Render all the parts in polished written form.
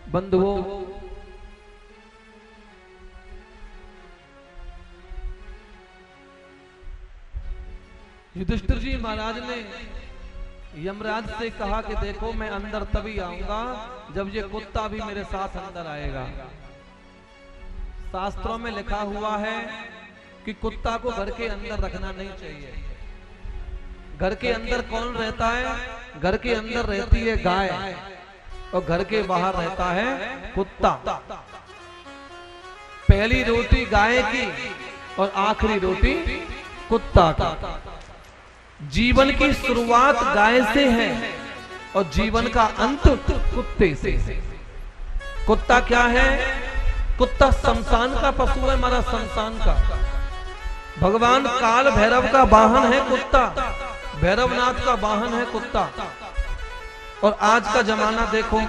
बंधुओं, युधिष्ठिर जी महाराज ने यमराज से कहा कि देखो मैं अंदर तभी आऊंगा जब ये कुत्ता भी मेरे साथ अंदर आएगा। शास्त्रों में लिखा हुआ है कि कुत्ता को घर के अंदर रखना नहीं चाहिए। घर के अंदर कौन रहता है? घर के अंदर रहती है गाय और घर के बाहर रहता है कुत्ता। पहली रोटी गाय की और आखिरी रोटी कुत्ता की। जीवन की शुरुआत गाय से है और जीवन का अंत कुत्ते से। कुत्ता क्या है? कुत्ता शमशान का पशु है, हमारा शमशान का। भगवान काल भैरव का वाहन है कुत्ता, भैरवनाथ का वाहन है कुत्ता। और आज का जमाना देखो,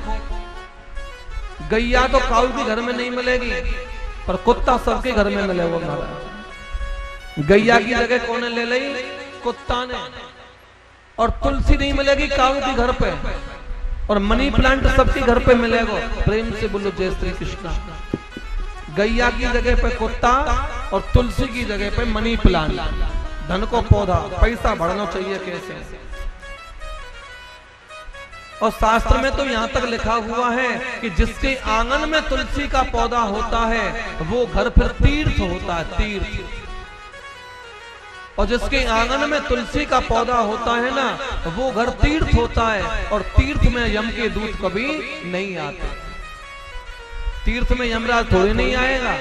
गैया तो काऊ के घर में नहीं मिलेगी पर कुत्ता सबके घर में मिलेगा महाराज। गैया की जगह कौन ले ली? कुत्ता ने। और तुलसी नहीं मिलेगी काऊ के घर पे, और मनी प्लांट सबके घर पे मिलेगा। प्रेम से बोलो जय श्री कृष्णा। गैया की जगह पे कुत्ता और तुलसी की जगह पे मनी प्लांट, धन को पौधा, पैसा बढ़ना चाहिए कैसे। और शास्त्र में तो यहां तक लिखा हुआ है कि जिसके आंगन में तुलसी का पौधा होता है वो घर फिर तीर्थ होता है, तीर्थ। और जिसके आंगन में तुलसी का पौधा होता है ना, वो घर तीर्थ होता है। और तीर्थ में यम के दूत कभी नहीं आते। तीर्थ में यमराज थोड़ी नहीं आएगा।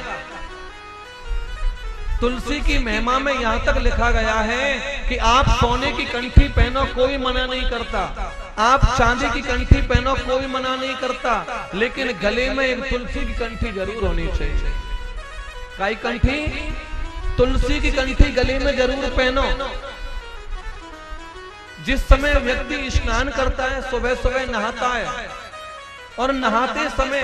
तुलसी की महिमा में यहां तक लिखा गया है कि आप सोने की कंठी पहनो, कोई मना नहीं करता। आप चांदी की कंठी पहनो, कोई मना नहीं करता। लेकिन गले में एक तुलसी की कंठी जरूर होनी चाहिए। काई कंठी? तुलसी की कंठी गले में जरूर पहनो। जिस समय व्यक्ति स्नान करता है, सुबह सुबह नहाता है, और नहाते समय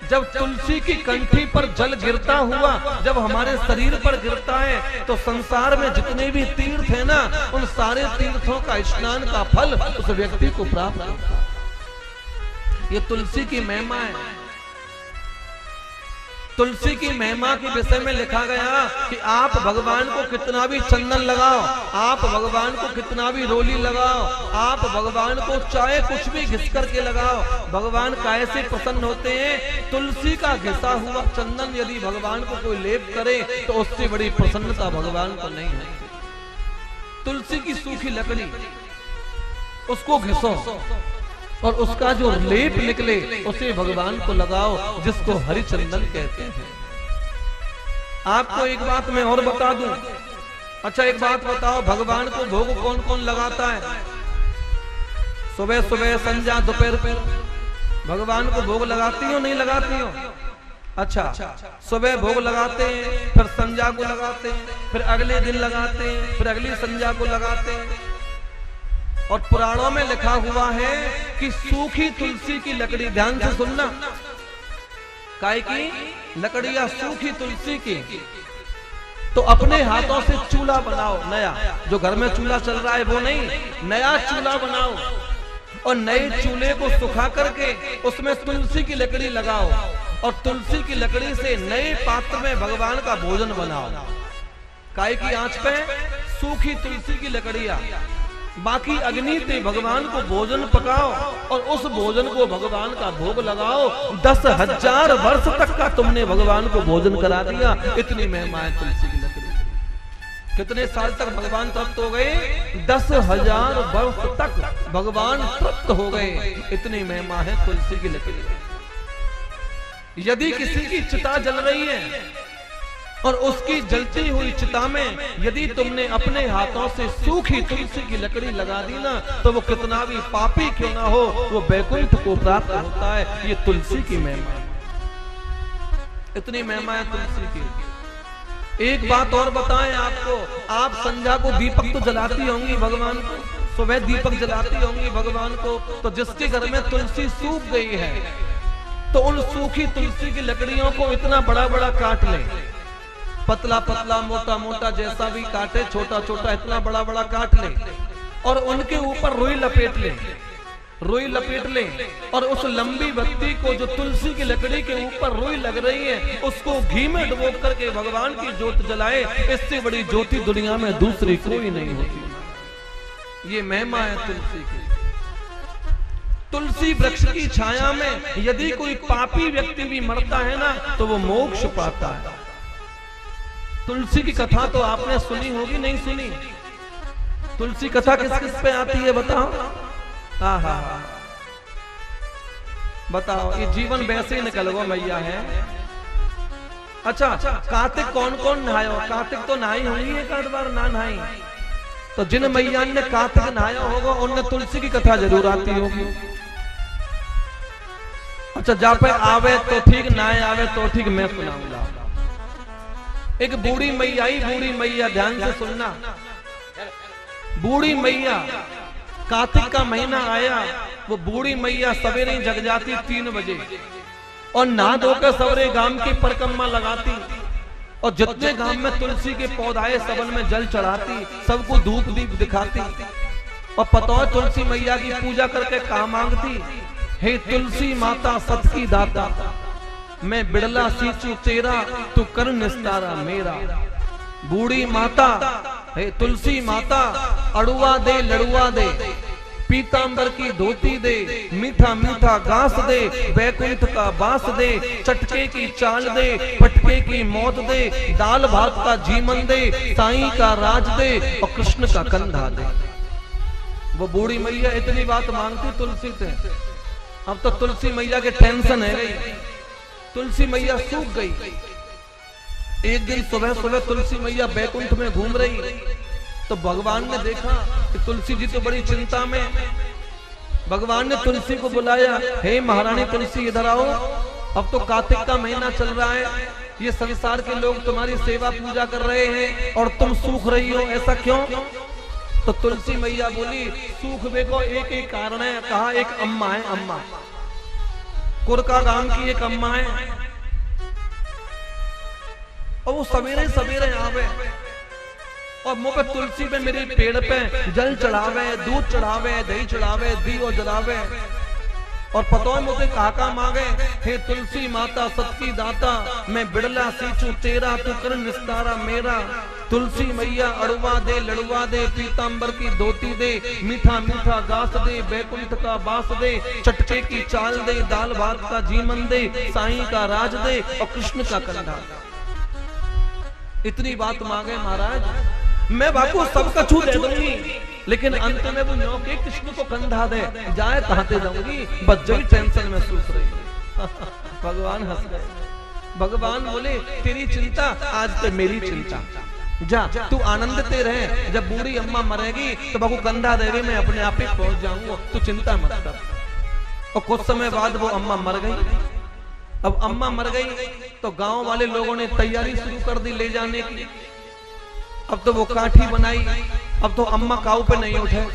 जब तुलसी की कंठी पर जल गिरता हुआ जब हमारे शरीर पर गिरता है, तो संसार में जितने भी तीर्थ है ना, उन सारे तीर्थों का स्नान का फल उस व्यक्ति को प्राप्त होता है। ये तुलसी की महिमा है। तुलसी की महिमा के विषय में लिखा गया कि आप भगवान को कितना भी चंदन लगाओ, आप भगवान को कितना भी रोली लगाओ, आप भगवान को चाहे कुछ भी घिस करके लगाओ, भगवान कैसे प्रसन्न होते हैं? तुलसी का घिसा हुआ चंदन यदि भगवान को कोई लेप करे तो उससे बड़ी प्रसन्नता भगवान को नहीं होती। तुलसी की सूखी लकड़ी, उसको घिसो और उसका जो लेप निकले उसे भगवान को लगाओ, जिसको हरि चंदन कहते हैं। आपको एक बात मैं और बता दूं। अच्छा एक बात बताओ, भगवान को भोग कौन कौन लगाता है? सुबह सुबह, संध्या, दोपहर पर भगवान को भोग लगाती हो नहीं लगाती हो? अच्छा, सुबह भोग लगाते हैं, फिर संध्या को लगाते हैं, फिर अगले दिन लगाते हैं, फिर अगली संध्या को लगाते हैं। और पुराणों में लिखा हुआ है कि सूखी तुलसी की लकड़ी, ध्यान से सुनना, काय की लकड़ी या सूखी तुलसी की, तो अपने हाथों से चूल्हा बनाओ नया। जो घर में चूल्हा चल रहा है वो नहीं, नया चूल्हा बनाओ और नए चूल्हे को सुखा करके उसमें तुलसी की लकड़ी लगाओ और तुलसी की लकड़ी से नए पात्र में भगवान का भोजन बनाओ। काय की आंच पे सूखी तुलसी की लकड़ियां, बाकी अग्नि से भगवान को भोजन पकाओ और उस भोजन को भगवान का भोग लगाओ। 10,000 वर्ष तक का तुमने भगवान को भोजन करा दिया। इतनी महिमा है तुलसी की लकड़ी। कितने साल तक भगवान तृप्त हो गए? 10,000 वर्ष तक भगवान तृप्त हो गए। इतनी महिमा है तुलसी की लकड़ी। यदि किसी की चिता जल रही है और उसकी जलती हुई चिता में यदि तुमने अपने हाथों से सूखी तुलसी की लकड़ी लगा दी ना, तो वो कितना भी पापी क्यों ना हो, वो वैकुंठ को प्राप्त होता है। ये तुलसी की महिमा, इतनी महिमा है तुलसी की। एक बात और बताएं आपको, आप संध्या को दीपक तो जलाती होंगी भगवान को, सुबह दीपक जलाती होंगी भगवान को। तो जिसके घर में तुलसी सूख गई है तो उन सूखी तुलसी की लकड़ियों को इतना बड़ा बड़ा काट ले, पतला पतला, मोटा मोटा, जैसा भी काटे, छोटा छोटा, इतना बड़ा बड़ा काट ले और उनके ऊपर रुई लपेट ले। रुई लपेट लें और उस लंबी बत्ती को जो तुलसी की लकड़ी के ऊपर रुई लग रही है उसको घी में डुबो करके भगवान की ज्योत जलाए, इससे बड़ी ज्योति दुनिया में दूसरी कोई नहीं होती। ये महिमा है तुलसी की। तुलसी वृक्ष की छाया में यदि कोई पापी व्यक्ति भी मरता है ना तो वो मोक्ष पाता है। तुलसी की कथा तो आपने सुनी होगी, नहीं सुनी? तुलसी कथा किस किस पे आती है बताओ? हाँ, बताओ। ये जीवन वैसे ही निकल गो मैया है। अच्छा, कार्तिक कौन कौन नहायो? कार्तिक तो नहाई होगी एक आध बार, ना नहाई तो जिन मैया ने कार्तिक नहाया होगा उनने तुलसी की कथा जरूर आती होगी। अच्छा, जा पे आवे तो ठीक, ना आवे तो ठीक, मैं सुनाऊंगा। एक बूढ़ी मैया आई, बूढ़ी मैया, ध्यान से सुनना। बूढ़ी मैया, कार्तिक का महीना आया, वो बूढ़ी मैया सवेरे जग जाती 3 बजे और नहा धोकर सवेरे गांव की परिक्रमा लगाती और जितने गांव में तुलसी के पौधाए सबन में जल चढ़ाती, सबको धूप दीप दिखाती और पतौ तुलसी मैया की पूजा करके कहा मांगती, हे तुलसी माता सत की दाता, मैं बिड़ला सींचू तेरा, तू कर निस्तारा मेरा। बूढ़ी माता, हे तुलसी माता, अड़ुआ दे लड़ुआ दे, पीतांबर की धोती दे, मीठा मीठा घास दे, बैकुंठ का बास दे, चटके की चाल दे, पटके की मौत दे, दाल भात का जीवन दे, साईं का राज दे और कृष्ण का कंधा दे। वो बूढ़ी मैया इतनी बात मांगती तुलसी से। अब तो तुलसी मैया के टेंशन है गई, तुलसी मैया सूख गई। एक दिन सुबह सुबह तुलसी मैया बैकुंठ में घूम रही तो भगवान ने देखा कि तुलसी जी तो बड़ी चिंता में। भगवान ने तुलसी को बुलाया, हे महारानी तुलसी इधर आओ, अब तो कार्तिक का महीना चल रहा है, ये संसार के लोग तुम्हारी सेवा पूजा कर रहे हैं और तुम सूख रही हो, ऐसा क्यों? तो तुलसी मैया बोली, सूखने को एक ही कारण है। कहा, एक अम्मा है, अम्मा कुरका गांव की एक अम्मा है और वो सवेरे सवेरे आवे और मुंह पे तुलसी पे मेरे पेड़ पे जल चढ़ावे, दूध चढ़ावे, दही चढ़ावे, दीव जलावे और पतो मुझे काका मांगे, हे तुलसी माता सतकी दाता, मैं बिड़ला सींचू तेरा, तू कर निस्तारा मेरा। तुलसी मैया अड़ुआ दे लड़ुआ दे, पीतांबर की धोती दे, मीठा मीठा घास दे, बैकुंठ का बास दे, चटके की चाल दे, दाल भात का जीवन दे, साईं का राज दे और कृष्ण का कंधा। इतनी बात मांगे महाराज, मैं बापू सबका छू दे दूंगी, लेकिन अंत में वो न्यों के कृष्ण को कंधा दे, जाए कहां से जाऊंगी, बस जई टेंशन में सूख रही। भगवान हंस गए। भगवान बोले, तेरी चिंता आज से मेरी चिंता, जा तू आनंदते रहे, जब बूढ़ी अम्मा मरेगी तो बाबू कंधा देवे, मैं अपने आप ही पहुंच जाऊंगा, तू चिंता मत कर। और कुछ समय बाद वो अम्मा मर गई। अब अम्मा मर गई तो गांव वाले लोगों ने तैयारी शुरू कर दी ले जाने की। अब तो वो काठी बनाई, अब तो अम्मा काऊ पे नहीं उठे।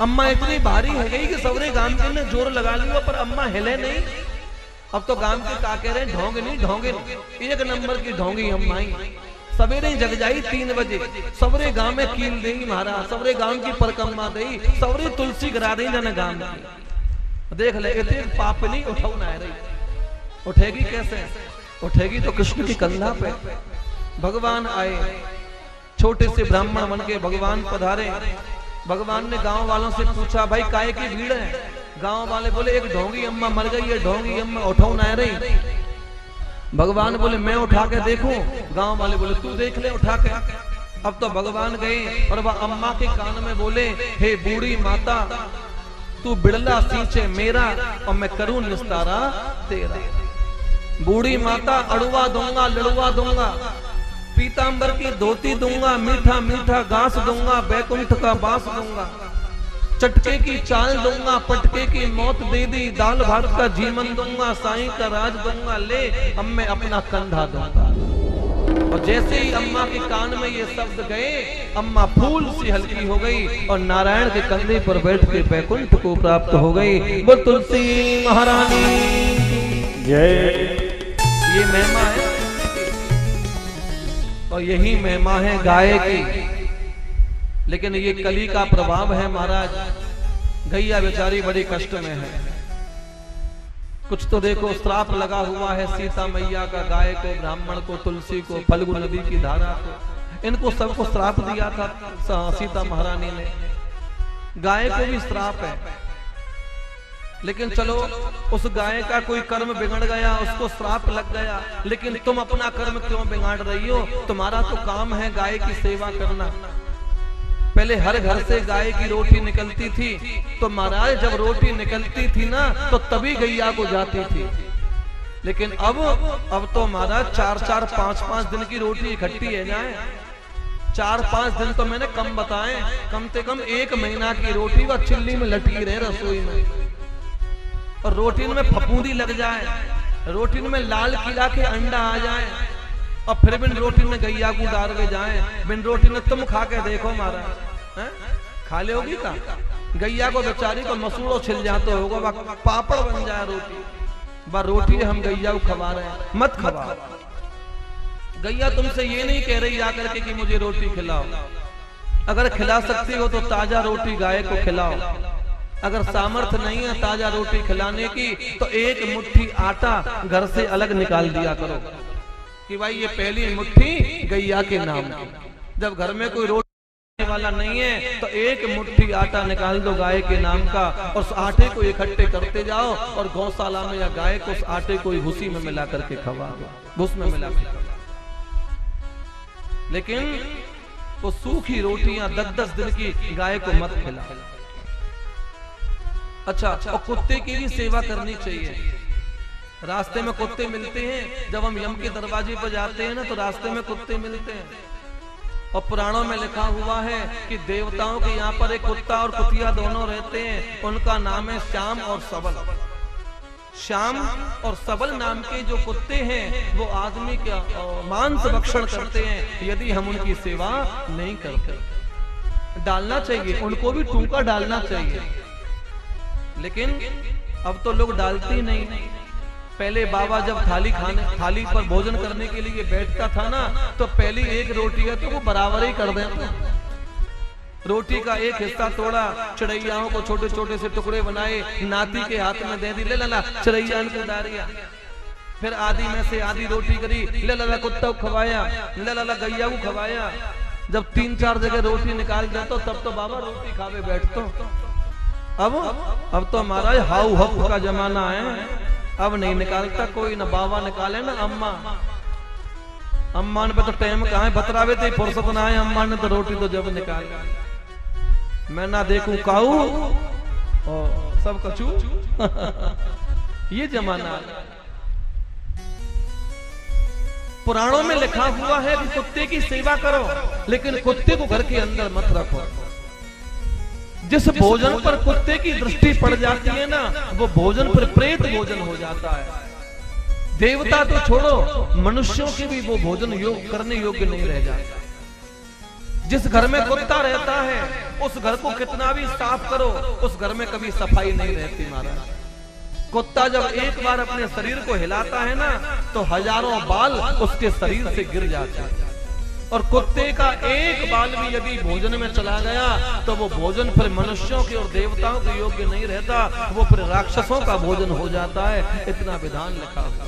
अम्मा इतनी भारी है गई कि सवरे गांव के ने जोर लगा लिया पर अम्मा हिले नहीं। अब तो गांव के का कह रहे, ढोंगे नहीं, एक नंबर की ढोंगी अम्मा ही। सवेरे जग जाई 3 बजे, सवरे गांव में कील देगी महाराज, सवरे गांव की परिक्रमा देगी, सवरे तुलसी गिरा देगी जाने गांव की। देख ले, इतने पाप नहीं उठाऊ ना रही, उठेगी कैसे? उठेगी तो कृष्ण की कंधा पे। भगवान आए, छोटे से ब्राह्मण बन के भगवान पधारे। भगवान ने गांव वालों से पूछा, भाई काहे की भीड़ है? गांव वाले बोले, एक ढोंगी अम्मा मर गई है, ढोंगी अम्मा उठाऊ ना रही। भगवान बोले, मैं उठा के देखूं? गांव वाले बोले, तू देख ले उठा के। अब तो भगवान गए और वह अम्मा के कान में बोले, हे बूढ़ी माता, तू बिड़ला सींचे मेरा और मैं करूं निस्तारा तेरा। बूढ़ी माता, अड़ुआ दूंगा, लड़ुआ दूंगा, पीतांबर की धोती दूंगा, मीठा मीठा घास दूंगा, बैकुंठ का बास दूंगा, चटके की चाल दूंगा, पटके की मौत दे दी, दाल भात का जीवन दूंगा, साईं का राज दूंगा, ले अब मैं अपना कंधा दूंगा। और जैसे ही अम्मा के कान में ये शब्द गए, अम्मा फूल सी हल्की हो गई और नारायण के कंधे पर बैठ के बैकुंठ को प्राप्त हो गई। वो तुलसी महारानी जय। ये महिमा है और यही महिमा है गाय की। लेकिन ये कली का प्रभाव है महाराज। गैया बेचारी बड़ी कष्ट में है। कुछ तो देखो श्राप लगा हुआ है सीता मैया का, गाय को, ब्राह्मण को, तुलसी को, फल्गु नदी की धारा को, इनको सबको श्राप दिया था सीता महारानी ने। गाय को भी श्राप है, लेकिन चलो उस गाय का कोई कर्म बिगड़ गया, उसको श्राप लग गया, लेकिन तुम अपना कर्म क्यों बिगाड़ रही हो? तुम्हारा तो काम है गाय की सेवा करना। पहले हर घर से गाय की रोटी निकलती थी, तो महाराज जब रोटी निकलती थी ना तो तभी गैया को जाती थी। लेकिन अब तो महाराज 4-4, 5-5 दिन की रोटी इकट्ठी है जाए। 4-5 दिन तो मैंने कम बताए, कम से कम 1 महीना की रोटी वह चिल्ली में लटकी रहे रसोई में, और रोटी में फफूंदी लग जाए, रोटी में लाल किला के अंडा आ जाए, और फिर बिन रोटी में गैया को डाल के जाए। बिन रोटी में तुम खा के देखो महाराज, खा लोगी का? गैया को बेचारी को मसूड़ो छिल जाते होगा, पापड़ बन जाए रोटी। बा रोटी हम गैया को खवा रहे हैं, मत खवा। गैया तुमसे ये नहीं कह रही आकर के कि मुझे रोटी खिलाओ। अगर खिला सकती हो तो ताजा रोटी गाय को खिलाओ। अगर सामर्थ्य नहीं है ताजा रोटी खिलाने की, तो 1 मुट्ठी आटा घर से अलग निकाल दिया करो कि भाई ये पहली मुट्ठी गैया के नाम की। जब घर में कोई रोटी वाला नहीं है तो 1 मुट्ठी आटा निकाल दो गाय के नाम का, और उस आटे को इकट्ठे करते जाओ और गौशाला में या गाय को उस आटे को भूसी में मिला करके खवा दो, भूस में मिला के खवा। लेकिन वो सूखी रोटियां 10-10 दिन की गाय को मत खिलाओ। अच्छा, और कुत्ते की भी सेवा करनी चाहिए। रास्ते में कुत्ते मिलते हैं, जब हम यम के दरवाजे पर जाते हैं ना तो रास्ते में कुत्ते मिलते हैं, और पुराणों में लिखा हुआ है कि देवताओं के यहाँ पर एक कुत्ता और कुतिया दोनों रहते हैं, उनका नाम है श्याम और सबल। श्याम और सबल नाम के जो कुत्ते हैं वो आदमी का मांस भक्षण करते हैं यदि हम उनकी सेवा नहीं करते। डालना चाहिए, उनको भी टूका डालना चाहिए, लेकिन अब तो लोग डालते ही नहीं। पहले बाबा जब थाली पर भोजन करने के लिए बैठता था ना, तो पहली 1 रोटी है तो वो बराबर ही कर देता। रोटी का एक हिस्सा तोड़ा, चिड़ैयाओं को छोटे छोटे से टुकड़े बनाए, नाती के हाथ में दे दी, ले ला चिड़ैया को डारिया। फिर आधी में से आधी रोटी करी, ले ला कुत्ता को खवाया, ले ला गैया को खवाया। जब 3-4 जगह रोटी निकाल देता तब तो बाबा रोटी खावे बैठतो। अब तो महाराज हाउ हक का जमाना है, अब नहीं निकालता कोई, ना बाबा निकाले ना अम्मा। अम्मा ने तो टाइम कहाँ है, बतरावे थे फुर्सत ना है, अम्मा ने तो रोटी तो जब निकाल। मैं ना देखूं काऊ और सब कचू ये जमाना है। पुराणों में लिखा हुआ है कि कुत्ते की सेवा करो, लेकिन कुत्ते को घर के अंदर मत रखो। जिस भोजन पर कुत्ते की दृष्टि पड़ जाती है ना, वो भोजन पर प्रेत भोजन हो जाता है। देवता तो छोड़ो, मनुष्यों के भी वो भोजन करने योग्य नहीं रह जाता। जिस घर में कुत्ता रहता है उस घर को कितना भी साफ करो, उस घर में कभी सफाई नहीं रहती महाराज। कुत्ता जब एक बार अपने शरीर को हिलाता है ना, तो हजारों बाल उसके शरीर से गिर जाते हैं। और कुत्ते का एक बाल भी यदि भोजन में चला गया तो वो भोजन फिर मनुष्यों के और देवताओं के योग्य नहीं रहता, वो फिर राक्षसों का भोजन हो जाता है। इतना विधान लिखा हुआ।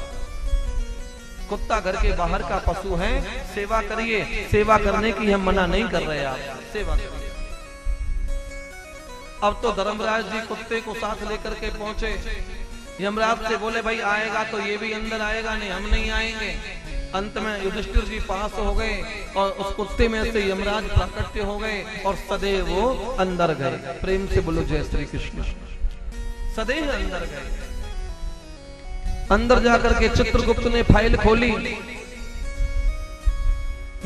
कुत्ता घर के बाहर का पशु है, सेवा करिए, सेवा करने की हम मना नहीं कर रहे, आप सेवा करिए। अब तो धर्मराज जी कुत्ते को साथ लेकर के पहुंचे। यमराज से बोले भाई आएगा तो ये भी अंदर आएगा, नहीं हम नहीं आएंगे। अंत में युधिष्ठिर जी पास हो गए और उस कुत्ते में से यमराज प्राकट्य हो गए और सदैव वो अंदर गए। प्रेम से बोलो जय श्री कृष्ण। सदैव अंदर गए। अंदर जाकर के चित्रगुप्त ने फाइल खोली।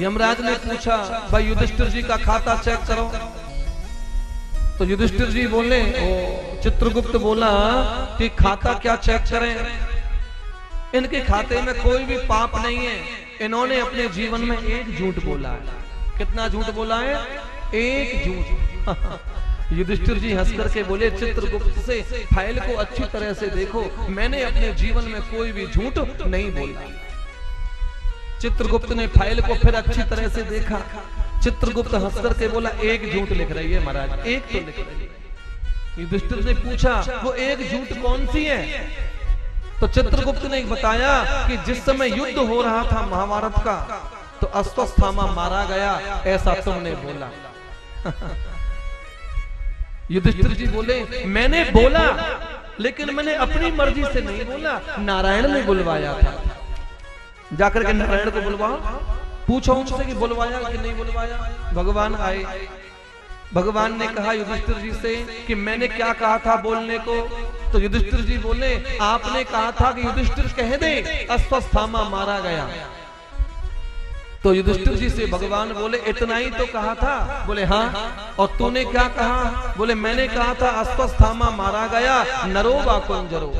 यमराज ने पूछा भाई युधिष्ठिर जी का खाता चेक करो। तो युधिष्ठिर जी बोले, चित्रगुप्त बोला कि खाता क्या चेक करें, इनके खाते में कोई भी पाप नहीं है। इन्होंने अपने जीवन में एक झूठ बोला है। कितना झूठ बोला है? एक झूठ। युधिष्ठिर जी हंस करके बोले चित्रगुप्त से, फाइल को अच्छी तरह से देखो, मैंने अपने जीवन में कोई भी झूठ नहीं बोला। चित्रगुप्त ने फाइल को फिर अच्छी तरह से देखा। चित्रगुप्त हंस करके बोला एक झूठ लिख रही है महाराज, एक तो लिख रही है। युधिष्ठिर ने पूछा वो एक झूठ कौन सी है? तो चित्रगुप्त ने बताया कि जिस समय युद्ध हो रहा था महाभारत का, तो अश्वत्थामा मारा गया, ऐसा तुमने बोला। युधिष्ठिर जी बोले मैंने बोला, लेकिन मैंने अपनी मर्जी से नहीं बोला, नारायण ने बुलवाया था। जाकर के नारायण को बुलवाओ, पूछो उनसे कि बुलवाया कि नहीं बुलवाया। भगवान आए, भगवान ने कहा युधिष्ठिर जी से कि मैंने क्या कहा था बोलने को? तो युधिष्ठिर जी बोले आपने कहा था कि युधिष्ठिर कह दे अश्वत्थामा मारा गया। तो युधिष्ठिर जी से भगवान बोले इतना ही तो कहा था? बोले हाँ। और तूने क्या कहा? बोले मैंने कहा था अश्वत्थामा मारा गया, नरो वा कुंजरो।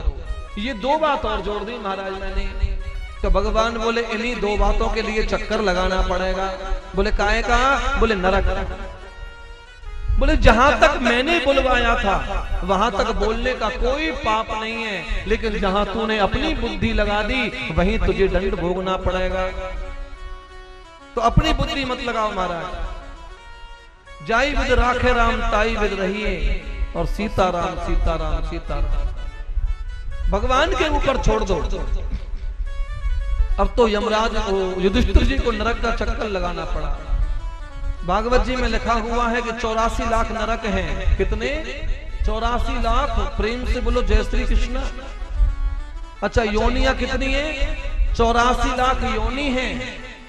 ये दो बात और जोड़ दी महाराज मैंने। तो भगवान बोले इन्हीं दो बातों के लिए चक्कर लगाना पड़ेगा। बोले काहे कहा? बोले नरक। बोले जहां तक मैंने बुलवाया था वहां तक बोलने का कोई पाप नहीं है, लेकिन जहां तूने अपनी बुद्धि लगा दी वहीं तुझे दंड भोगना पड़ेगा। तो अपनी बुद्धि मत लगाओ महाराज। जाई विद राखे राम ताई विद रहिए, और सीताराम सीताराम सीताराम भगवान के ऊपर छोड़ दो। अब तो यमराज को युधिष्ठिर जी को नरक का चक्कर लगाना पड़ा। भागवत जी में लिखा हुआ है कि 84 लाख नरक हैं। कितने? 84 लाख। प्रेम से बोलो जय श्री कृष्ण। अच्छा योनियां कितनी है? 84 लाख योनि हैं,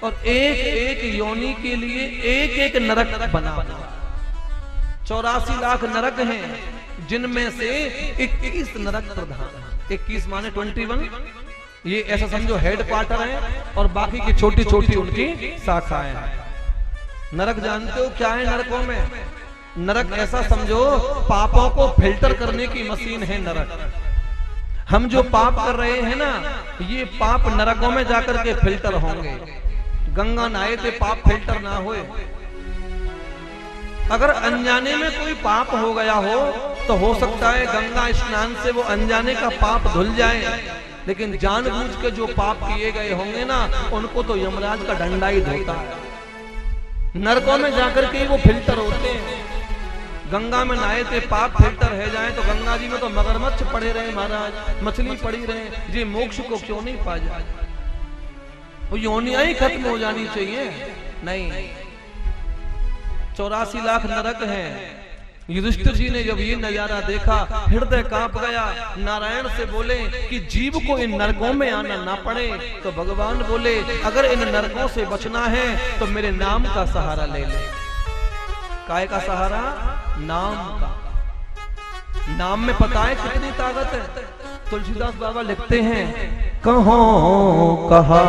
और एक एक योनि के लिए एक एक नरक बना। 84 लाख नरक हैं, जिनमें से 21 नरक प्रधान। 21 माने 21, ये ऐसा समझो हेड क्वार्टर है, और बाकी की छोटी छोटी उनकी शाखाएं हैं। नरक जानते हो क्या है? नरकों में नरक ऐसा समझो पापों को फिल्टर करने की मशीन है नरक। हम जो पाप कर रहे हैं ना, ये पाप नरकों में जाकर के फिल्टर होंगे। गंगा नहाए थे पाप फिल्टर ना होए। अगर अनजाने में कोई पाप हो गया हो तो हो सकता है गंगा स्नान से वो अनजाने का पाप धुल जाए, लेकिन जानबूझ के जो पाप किए गए होंगे ना, उनको तो यमराज का डंडा ही धोता है। नरकों में जाकर के वो फिल्टर होते हैं। गंगा में नहाए थे पाप फिल्टर है जाए, तो गंगा जी में तो मगरमच्छ पड़े रहे महाराज, मछली पड़ी रहे, जी मोक्ष को क्यों नहीं पा जाए? वो योनियां ही खत्म हो जानी चाहिए। नहीं, 84 लाख नरक हैं। युधिष्ठिर जी ने जब ये नजारा देखा हृदय कांप गया। नारायण से बोले कि जीव को इन नरकों में आना ना पड़े। तो भगवान बोले अगर इन नरकों से बचना है तो मेरे नाम का सहारा ले ले। काय का सहारा? नाम का। नाम में पता है कितनी ताकत है? तुलसीदास बाबा लिखते हैं कहो कहा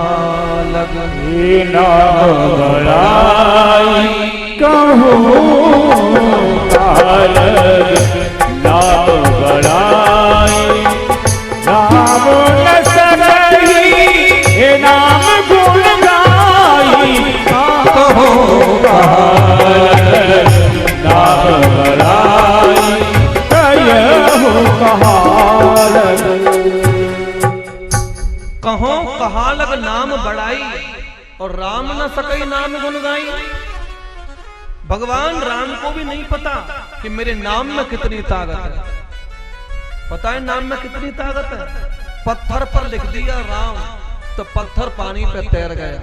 लगे नाम बड़ाई, कहो नाम बड़ाई, नाम न सकही हे नाम गुण गाई। कहो नाम बड़ाई, कहो कहा लग नाम बड़ाई, और राम न सकई नाम गुण गाई। भगवान राम को भी नहीं पता कि मेरे नाम में कितनी ताकत है। पता है नाम में कितनी ताकत है? पत्थर पर लिख दिया राम, तो पत्थर पानी पे तैर गया।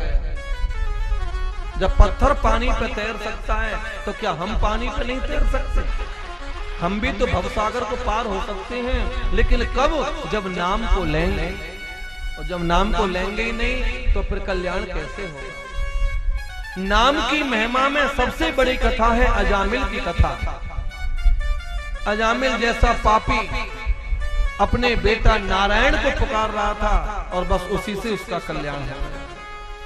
जब पत्थर पानी पे तैर सकता है तो क्या हम पानी पे नहीं तैर सकते? हम भी तो भवसागर को पार हो सकते हैं, लेकिन कब? जब नाम को लेंगे। और जब नाम को लेंगे ही नहीं तो फिर कल्याण कैसे होगा? नाम की महिमा में सबसे बड़ी कथा है अजामिल की कथा। अजामिल जैसा पापी अपने बेटा नारायण को पुकार रहा था, और बस उसी से उसका कल्याण है।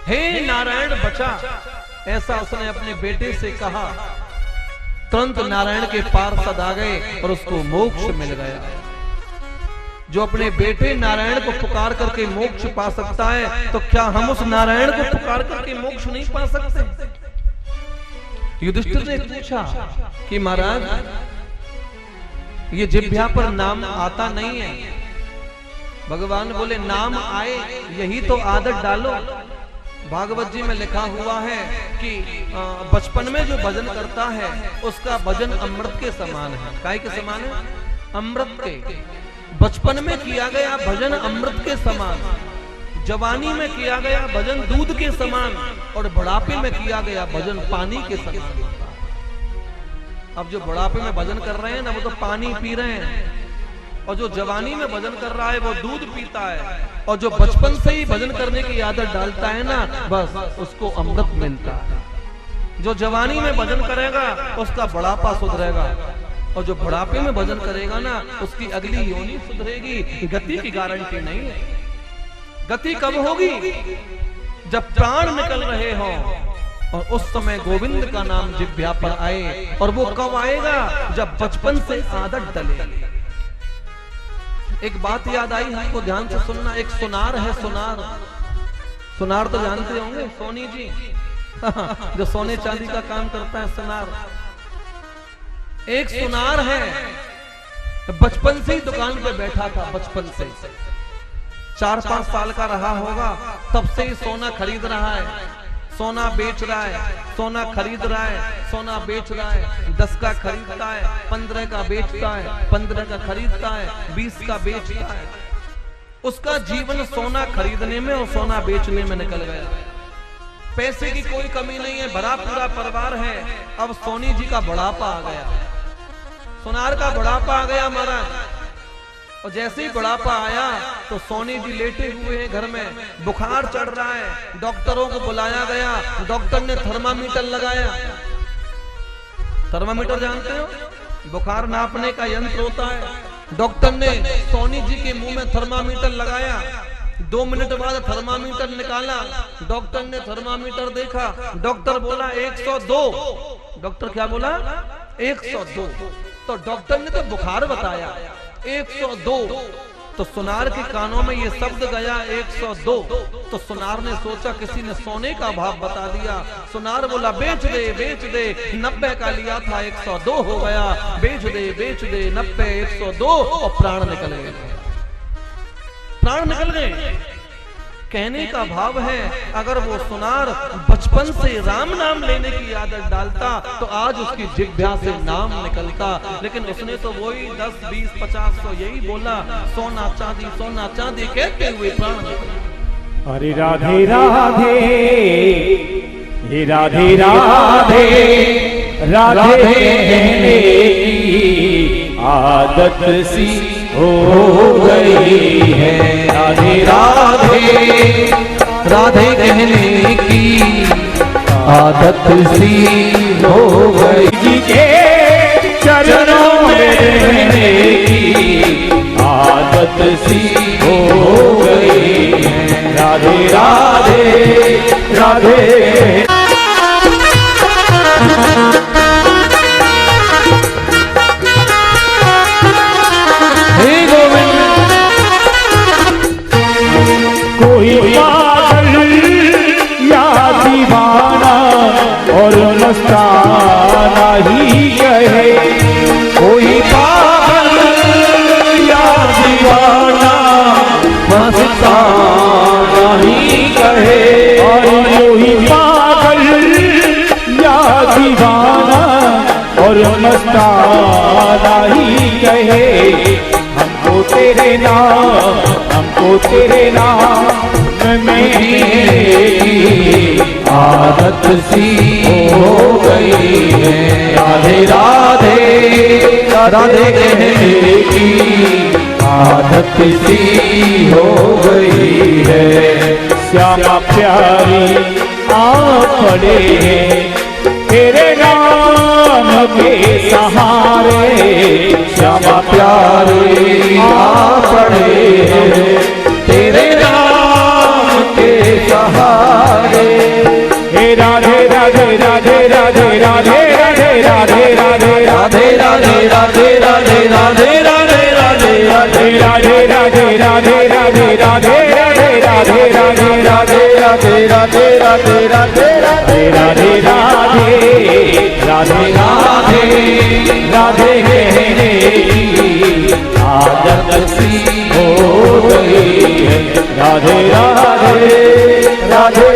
हे नारायण बचा, ऐसा उसने अपने बेटे से कहा। तुरंत नारायण के पार्षद आ गए और उसको मोक्ष मिल गया। जो अपने बेटे नारायण को पुकार करके मोक्ष पा सकता है, तो क्या हम उस नारायण को पुकार करके मोक्ष नहीं पा सकते? युधिष्ठिर ने पूछा कि महाराज ये जिह्वा पर नाम आता नहीं है। भगवान बोले नाम आए, यही तो आदत डालो। भागवत जी में लिखा हुआ है कि बचपन में जो भजन करता है उसका भजन अमृत के समान है। काय के समान है? अमृत के। बचपन में किया गया भजन अमृत के समान, जवानी में किया गया भजन दूध के समान, और बुढ़ापे में किया गया भजन पानी के समान। अब जो बुढ़ापे में भजन कर रहे हैं ना, वो तो पानी पी रहे हैं, और जो जवानी में भजन कर रहा है वो दूध पीता है। और जो बचपन से ही भजन करने की आदत डालता है ना, बस उसको अमृत मिलता है। जो जवानी में भजन करेगा उसका बुढ़ापा सुधरेगा, और जो बुढ़ापे में भजन करेगा ना, उसकी अगली योनि सुधरेगी। गति की गारंटी नहीं है। गति कब होगी? जब प्राण निकल रहे हो और उस समय गोविंद का नाम जिह्वा पर आए। और वो कब आएगा? जब बचपन से आदत डले। एक बात याद आई हमको, ध्यान से सुनना। एक सुनार है, सुनार। सुनार तो जानते होंगे, सोनी जी जो सोने चांदी का काम करता है, सुनार। एक सुनार है, बचपन से ही दुकान पे बैठा था। बचपन से 4-5 साल का रहा होगा, तब से ही सोना खरीद रहा है, सोना बेच रहा है, सोना खरीद रहा है, सोना बेच रहा है। 10 का खरीदता है, 15 का बेचता है, 15 का खरीदता है, 20 का बेचता है। उसका जीवन सोना खरीदने में और सोना बेचने में निकल गया। पैसे की कोई कमी नहीं है, भरा पूरा परिवार है। अब सोनी जी का बुढ़ापा आ गया, सुनार का बुढ़ापा आ गया महाराज। और जैसे ही बुढ़ापा आया तो सोनी जी लेटे हुए हैं घर में, बुखार चढ़ रहा है। डॉक्टरों को बुलाया गया, डॉक्टर ने थर्मामीटर लगाया। थर्मामीटर जानते हो? बुखार नापने का यंत्र होता है। डॉक्टर ने सोनी जी के मुंह में थर्मामीटर लगाया। 2 मिनट बाद थर्मामीटर निकाला। डॉक्टर ने थर्मामीटर देखा, डॉक्टर बोला 102। डॉक्टर क्या बोला? 102। तो डॉक्टर ने तो बुखार बताया 102। तो सुनार के कानों में ये शब्द गया 102। तो सुनार ने सोचा किसी ने सोने का भाव बता दिया। सुनार बोला बेच दे, बेच दे, 90 का लिया था 102 हो गया, बेच दे, बेच दे, 90, 102। और प्राण निकल गए, प्राण निकल गए। कहने का भाव है, अगर वो सुनार बचपन से राम नाम लेने की आदत डालता तो आज उसकी जिह्वा से नाम निकलता। लेकिन उसने तो वही 10, 20, 50, 100 यही बोला, सोना चांदी, सोना चांदी कहते हुए प्राण निकला। अरे राधे राधे, हे राधे राधे, राधे कहने की आदत सी हो गई है। राधे राधे, राधे कहने की आदत सी हो गई। जी के चरणों में रहने की आदत सी हो गई है। राधे राधे, राधे कोई पागल या दीवाना और मस्ताना ही कहे। कोई पागल या दीवाना मस्ताना ही कहे। और कोई पागल या दीवाना और मस्ताना ही कहे। हमको तेरे नाम, हमको तेरे नाम में आदत सी हो गई है। राधे राधे, राधे कहने की आदत सी हो गई है। श्यामा प्यारी आ पड़े तेरे नाम के सहारे। श्यामा प्यारे आ पड़े तेरे नाम के सहारे। हे राधे राधे, राधे राधे, राधे राधे, राधे राधे, राधे राधे, राधे राधे, राधे राधे, राधे राधे, राधे राधे, राधे राधे, राधे राधे, राधे राधे, राधे राधे, राधे राधे, राधे राधे, राधे राधे, राधे राधे, राधे कहने की आदत सी हो गई है। राधे राधे, राधे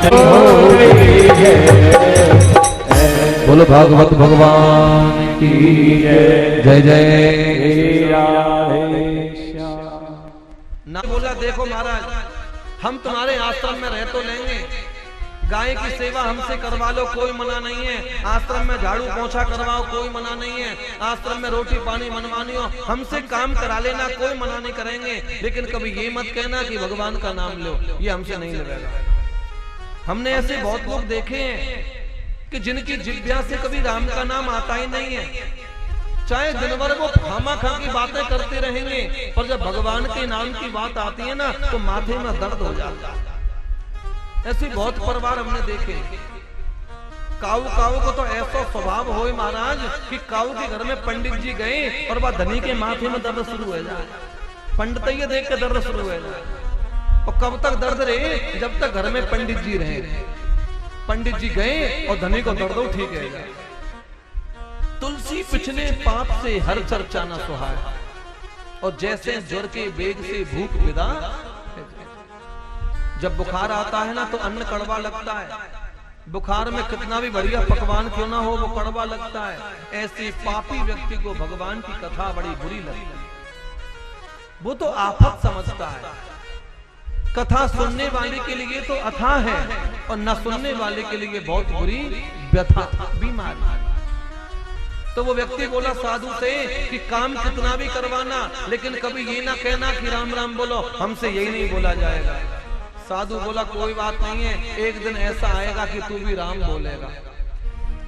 हो गई है। बोलो भागवत भगवान की जय जय राधे श्याम। ना बोला देखो महाराज, हम तुम्हारे आश्रम में रह तो लेंगे, गाय की सेवा हमसे करवा लो, कोई मना नहीं है। आश्रम में झाड़ू पोछा करवाओ, कोई मना नहीं है। आश्रम में रोटी पानी मनवानी हो, हमसे काम करा लेना, कोई मना नहीं करेंगे। लेकिन कभी ये मत कहना कि भगवान का नाम लो, ये हमसे नहीं लगेगा। हमने ऐसे बहुत लोग देखे हैं कि जिनकी जिज्ञा से कभी राम का नाम आता ही नहीं है। चाहे दिन भर वो खामा-खा की बातें करते रहेंगे, पर जब भगवान के नाम की बात आती है ना, तो माथे में दर्द हो जाता है। ऐसे बहुत परिवार हमने देखे। काऊ को तो ऐसा स्वभाव हो महाराज कि काऊ के घर में पंडित जी गए और वह धनी के माथे में दर्द शुरू हो जाए। पंडित ये देख के दर्द शुरू हो जाए। और कब तक दर्द रहे? जब तक घर में पंडित जी रहे। पंडित जी गए और धनी को दर्द ठीक है। तुलसी पिछले पाप से हर चर्चा न सुहाए, और जैसे ज्वर के बेग से भूख विदा। जब बुखार आता है ना तो अन्न कड़वा लगता है। बुखार में कितना भी बढ़िया पकवान क्यों ना हो, वो कड़वा लगता है। ऐसे पापी व्यक्ति को भगवान की कथा बड़ी बुरी लगती है। वो तो आफत समझता है। कथा सुनने वाले के लिए तो अथाह है, और न सुनने वाले के लिए बहुत बुरी व्यथा बीमारी। तो वो व्यक्ति बोला साधु से कि काम कितना भी करवाना, लेकिन कभी ये ना कहना कि राम राम बोलो, हमसे यही नहीं बोला जाएगा। साधु बोला कोई बात नहीं है, एक दिन ऐसा आएगा कि तू भी राम बोलेगा।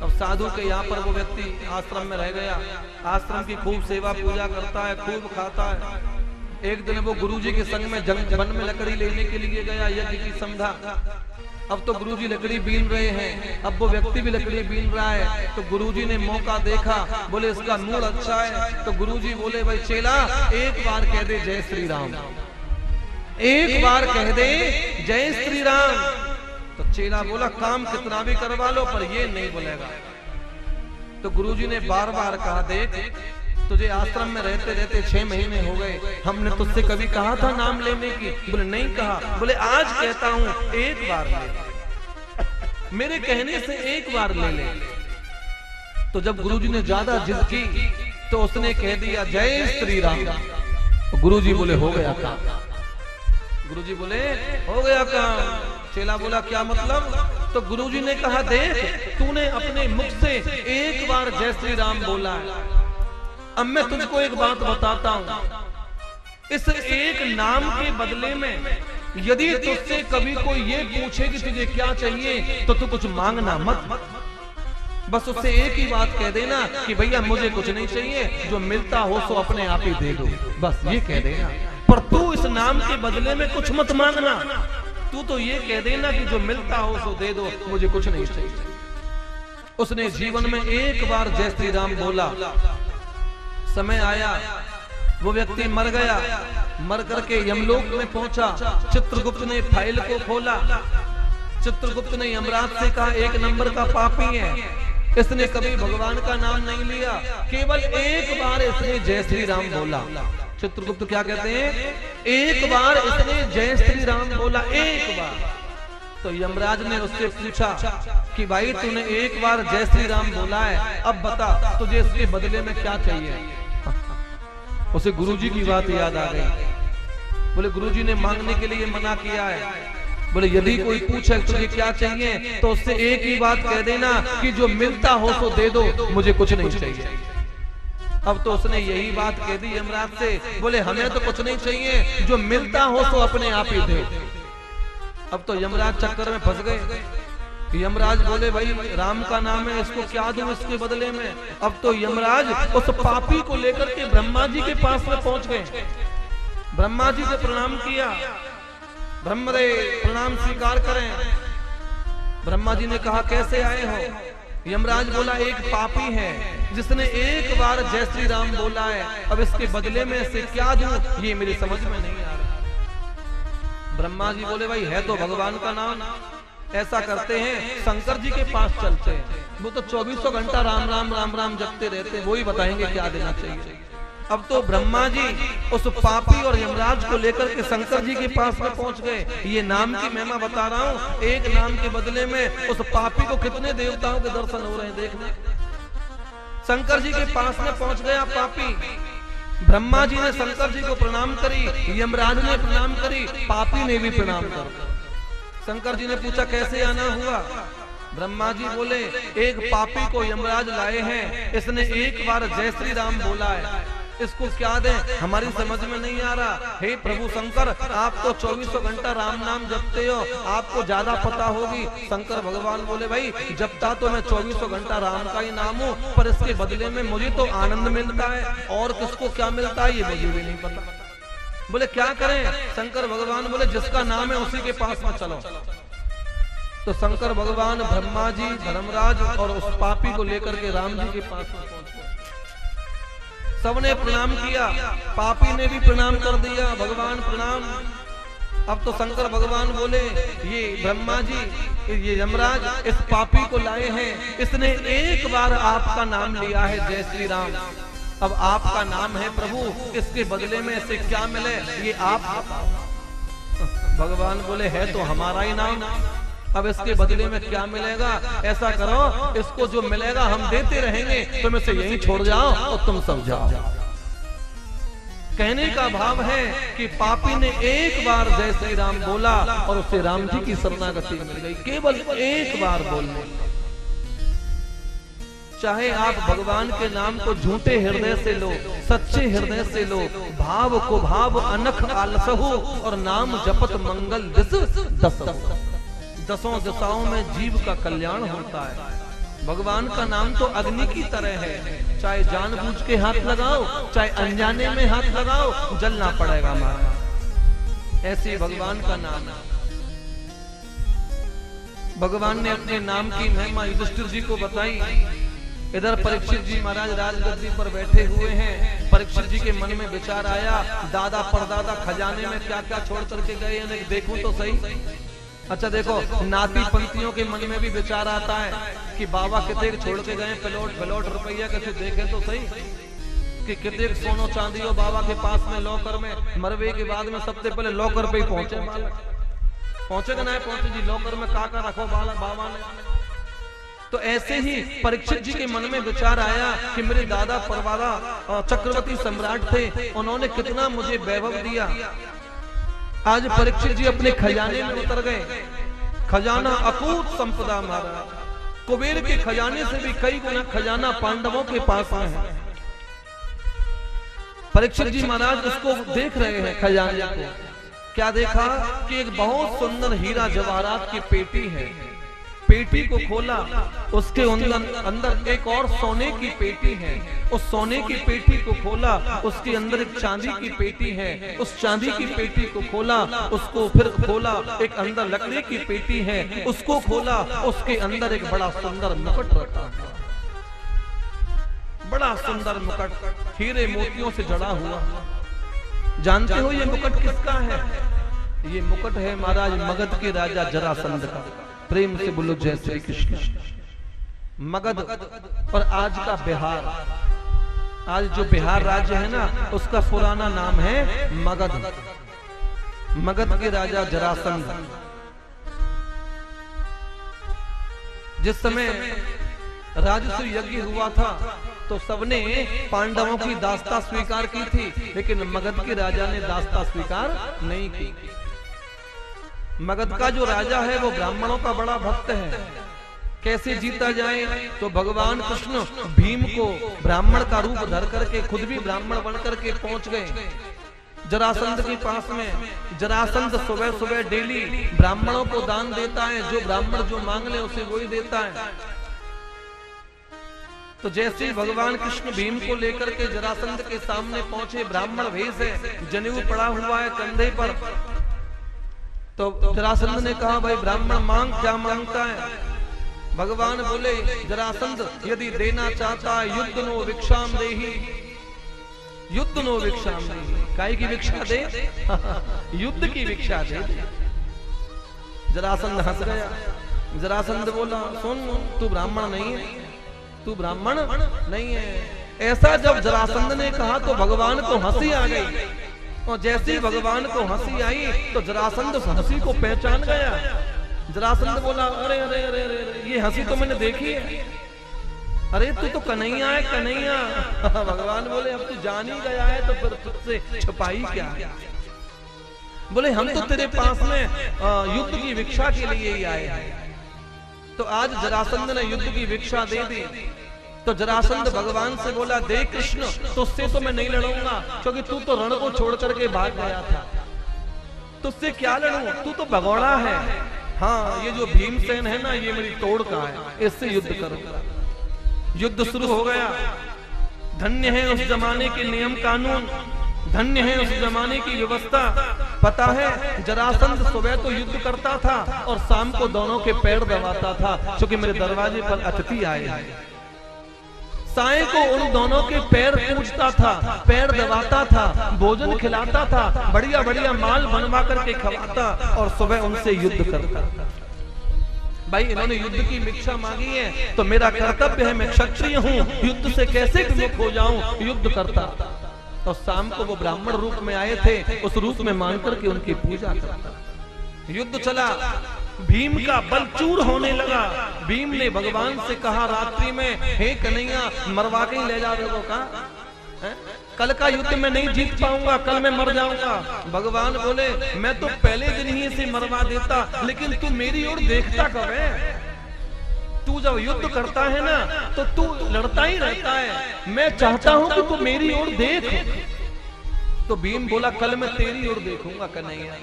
अब साधु के यहाँ पर वो व्यक्ति आश्रम में रह गया। आश्रम की खूब सेवा पूजा करता है, खूब खाता है। एक दिन वो गुरुजी के संग में वन में लकड़ी लेने के लिए गया, यज्ञ की समझा। अब तो गुरुजी लकड़ी बीन रहे हैं, अब वो व्यक्ति भी लकड़ी बीन रहा है। तो गुरुजी ने मौका देखा, बोले इसका मूड अच्छा है। तो गुरुजी बोले भाई चेला, एक बार कह दे जय श्री राम, एक बार कह दे जय श्री राम। तो चेला बोला काम कितना भी करवा लो, पर ये नहीं बोलेगा। तो गुरुजी ने बार बार कहा, देख तुझे आश्रम में रहते रहते 6 महीने हो गए, हमने तुझसे कभी कहा था नाम लेने की? बोले नहीं कहा। बोले आज कहता हूं, एक बार ले, मेरे कहने से एक बार ले ले। तो जब गुरुजी ने ज्यादा जिद की तो उसने कह दिया जय श्री राम। तो गुरुजी बोले हो गया काम। गुरुजी बोले हो गया काम। चेला बोला क्या मतलब? तो गुरुजी ने कहा देख तूने अपने मुख से एक बार जय श्री राम बोला है। अब मैं तुझको एक बात बताता हूं, इस एक नाम के बदले में यदि तुझसे कभी कोई ये पूछे कि तुझे क्या चाहिए, तो तू कुछ मांगना मत। बस उससे एक ही बात कह देना कि भैया मुझे कुछ नहीं चाहिए, जो मिलता हो सो अपने आप ही दे दो। बस ये कह देना, पर तू इस नाम के बदले में कुछ मत मांगना। तू तो ये कह देना कि जो मिलता हो सो दे दो, मुझे कुछ नहीं चाहिए। उसने जीवन में एक बार जय श्री राम बोला। समय आया, वो व्यक्ति मर गया। मर करके यमलोक में पहुंचा। चित्रगुप्त ने फाइल को खोला। चित्रगुप्त ने यमराज से कहा एक नंबर का पापी है, इसने कभी भगवान का नाम नहीं लिया, केवल एक बार इसने जय श्री राम बोला। चित्रगुप्त क्या कहते हैं? एक बार इसने जय श्री राम बोला, एक बार। तो यमराज ने उससे पूछा कि भाई तूने एक बार जय श्री राम बोला है, अब बता तुझे इसके बदले में क्या चाहिए? उसे गुरुजी की बात याद आ गई। बोले गुरुजी ने मांगने के लिए मना किया है। बोले यदि कोई पूछे तुझे क्या चाहिए तो उससे एक ही बात कह देना कि जो मिलता हो तो दे दो, मुझे कुछ नहीं चाहिए। अब तो उसने यही बात कह दी यमराज से। बोले हमें तो कुछ नहीं चाहिए, जो मिलता हो तो अपने आप ही दे। अब तो यमराज चक्कर में फंस गए। यमराज बोले भाई राम का नाम है, इसको क्या दूं इसके बदले में? अब तो यमराज उस पापी को लेकर के ब्रह्मा जी के पास में पहुंच गए। ब्रह्मा जी से प्रणाम किया। ब्रह्मदेव प्रणाम स्वीकार करें। ब्रह्मा जी ने कहा कैसे आए हो? यमराज बोला एक पापी है जिसने एक बार जय श्री राम बोला है, अब इसके बदले में से क्या दूं ये मेरी समझ में नहीं आ रहा। ब्रह्मा जी बोले भाई है तो भगवान का नाम, ऐसा करते हैं शंकर जी के पास चलते हैं, वो तो 24 घंटा राम राम राम राम जपते रहते हैं, वो ही बताएंगे क्या देना चाहिए। अब तो ब्रह्मा जी उस पापी और यमराज को लेकर के शंकर जी के पास में पहुंच गए। ये नाम की महिमा बता रहा हूं, एक नाम के बदले में उस पापी को कितने देवताओं के दर्शन हो रहे हैं देखना। शंकर जी के पास में पहुंच गया पापी, ब्रह्मा जी ने शंकर जी को प्रणाम करी, यमराज ने प्रणाम करी, पापी ने भी प्रणाम कर। शंकर जी ने पूछा कैसे आना हुआ? ब्रह्मा जी बोले एक पापी को यमराज लाए हैं, इसने एक बार जय श्री राम बोला है, इसको क्या दें हमारी समझ में नहीं आ रहा। हे प्रभु शंकर, आप तो 24 घंटा राम नाम जपते हो, आपको ज्यादा पता होगी। शंकर भगवान बोले भाई जपता तो मैं 24 घंटा राम का ही नाम हूँ, पर इसके बदले में मुझे तो आनंद मिलता है, और किसको क्या मिलता है ये मुझे भी नहीं पता। बोले क्या करें? शंकर भगवान बोले जिसका नाम है उसी के पास में चलो। तो शंकर भगवान ब्रह्मा जी, धर्मराज और उस पापी को लेकर के राम जी के पास में पहुंच गए। सबने प्रणाम किया, पापी ने भी प्रणाम कर दिया, भगवान प्रणाम। अब तो शंकर भगवान बोले ये ब्रह्मा जी, ये यमराज इस पापी को लाए हैं, इसने एक बार आपका नाम लिया है जय श्री राम, अब आपका नाम है प्रभु, इसके बदले में इसे क्या मिले ये आप। भगवान बोले है तो हमारा ही नाम, अब इसके बदले में क्या मिलेगा? ऐसा करो इसको जो मिलेगा हम देते रहेंगे, तुम इसे यहीं छोड़ जाओ और तुम सब जाओ। कहने का भाव है कि पापी ने एक बार जय श्री राम बोला और उसे राम जी की शरणागति मिल गई, केवल एक बार बोलने। चाहे आप भगवान के नाम को झूठे हृदय से लो, सच्चे हृदय से लो, भाव को भाव अनख आलसहु और नाम जपत मंगल दसहु। दसों दिशाओं में जीव का कल्याण होता है। भगवान का नाम तो अग्नि की तरह है, चाहे जानबूझ के हाथ लगाओ, चाहे अनजाने में हाथ लगाओ, जलना पड़ेगा हमारा। ऐसे भगवान का नाम है। भगवान ने अपने नाम की महिमा युधिष्ठिर जी को बताई। इधर परीक्षित जी महाराज राजगद्दी पर बैठे हुए हैं। परीक्षित जी के मन में विचार आया, दादा परदादा खजाने में क्या क्या छोड़ करके गए, देखूं तो सही। अच्छा देखो, नाती पंथियों के मन में भी विचार आता है कि बाबा कितने छोड़ के गए, प्लॉट रुपया किसी देखे तो सही, कि कितने सोनो चांदी हो बाबा के पास में लॉकर में, मरवे के बाद में सबसे पहले लॉकर पे ही पहुंचे। पहुंचेगा ना पहुंचे जी, लॉकर में काका रखो बाबा ने। तो ऐसे ही परीक्षित जी के मन में विचार आया कि मेरे दादा परवादा चक्रवर्ती सम्राट थे, उन्होंने कितना मुझे वैभव दिया। आज परीक्षित जी अपने खजाने में उतर गए। खजाना अकूत संपदा महाराज, कुबेर के खजाने से भी कई गुना खजाना पांडवों के पास में है। परीक्षित जी महाराज उसको देख रहे हैं खजाने को। क्या देखा कि एक बहुत सुंदर हीरा जवाहरात की पेटी है। पेटी को खोला, उसके अंदर एक और सोने की पेटी है। उस सोने की पेटी को खोला, उसके अंदर एक चांदी की पेटी है। उस चांदी की पेटी को खोला, उसको फिर खोला, एक अंदर लकड़ी की पेटी है, उसको खोला, उसके अंदर एक बड़ा सुंदर मुकुट रखा। बड़ा सुंदर मुकुट, हीरे मोतियों से जड़ा हुआ। जानते हो ये मुकुट किसका है? ये मुकुट है महाराज मगध के राजा जरासंध का। प्रेम से बोलो जय श्री कृष्ण। मगध और आज का बिहार, आज जो बिहार राज्य है ना, उसका पुराना नाम है मगध। मगध के राजा जरासंध। जिस समय राजसूय यज्ञ हुआ था तो सबने पांडवों की दास्ता स्वीकार की थी, लेकिन मगध के राजा ने दास्ता स्वीकार नहीं की। मगध का जो राजा है वो ब्राह्मणों का बड़ा भक्त है। कैसे जीता जाए? तो भगवान कृष्ण भीम को ब्राह्मण का रूप धर करके खुद भी ब्राह्मण बन करके पहुंच गए जरासंध के पास में। जरासंध सुबह सुबह डेली ब्राह्मणों को दान देता है, जो ब्राह्मण जो मांग ले उसे वही देता है। तो जैसे भगवान कृष्ण भीम को लेकर के जरासंध के सामने पहुंचे, ब्राह्मण वेश है, जनेऊ पड़ा हुआ है कंधे पर। तो जरासंध ने कहा भाई ब्राह्मण मांग, क्या मांगता है? भगवान बोले जरासंध यदि देना चाहता है युद्ध नो भिक्षाम देहि, युद्ध नो भिक्षाम देहि। काय की भिक्षा दे? युद्ध की भिक्षा दे। जरासंध हंस गया। जरासंध बोला सुन, तू ब्राह्मण नहीं है, तू ब्राह्मण नहीं है, ऐसा जब जरासंध ने कहा तो भगवान को हंसी आ गई, और जैसे ही भगवान को हंसी आई तो जरासंध उस हंसी को पहचान गया। जरासंध बोला, अरे अरे अरे अरे ये हंसी तो मैंने देखी है, अरे तू तो कन्हैया है कन्हैया। भगवान बोले, अब तू जान ही गया है तो फिर तुझसे छुपाई क्या है। बोले, हम तो तेरे पास में युद्ध की भिक्षा के लिए ही आए हैं। तो आज जरासंध ने युद्ध की भिक्षा दे दी। तो जरासंध भगवान से बोला, देख कृष्ण, तुझसे तो मैं नहीं लड़ूंगा, क्योंकि तू तो रण को छोड़ करके भाग गया था, तुझसे क्या लड़ूं, तू तो भगोड़ा है। हाँ, ये जो भीमसेन है ना, ये मेरी तोड़ का है, इससे युद्ध करूंगा। युद्ध शुरू हो गया। धन्य है उस जमाने के नियम कानून, धन्य है उस जमाने की व्यवस्था। पता है, जरासंध सुबह तो युद्ध करता था और शाम को दोनों के पैर दबाता था, क्योंकि मेरे दरवाजे पर अतिथि आए हैं। साय को उन दोनों के पैर पूछता था, पैर दबाता था, भोजन खिलाता था, बढ़िया बढ़िया माल बनवा करके खवाता, और सुबह उनसे युद्ध करता। भाई, इन्होंने युद्ध की भिक्षा मांगी है तो मेरा कर्तव्य है, मैं क्षत्रिय हूँ, युद्ध से कैसे विमुख हो जाऊं, युद्ध करता। और शाम को वो ब्राह्मण रूप में आए थे, उस रूप में मान करके उनकी पूजा करता। युद्ध चला, भीम का बल चूर होने लगा। भीम ने भगवान से कहा रात्रि में, हे कन्हैया, मरवा के ही ले जा रहे हो, कहा कल का युद्ध में नहीं जीत पाऊंगा, कल मैं मर जाऊंगा। भगवान बोले, मैं तो पहले दिन ही से मरवा देता, लेकिन तू मेरी ओर देखता कब है? तू जब युद्ध करता है ना तो तू लड़ता ही रहता है, मैं चाहता हूं कि तू मेरी ओर देख। तो भीम बोला, कल मैं तेरी ओर देखूंगा कन्हैया,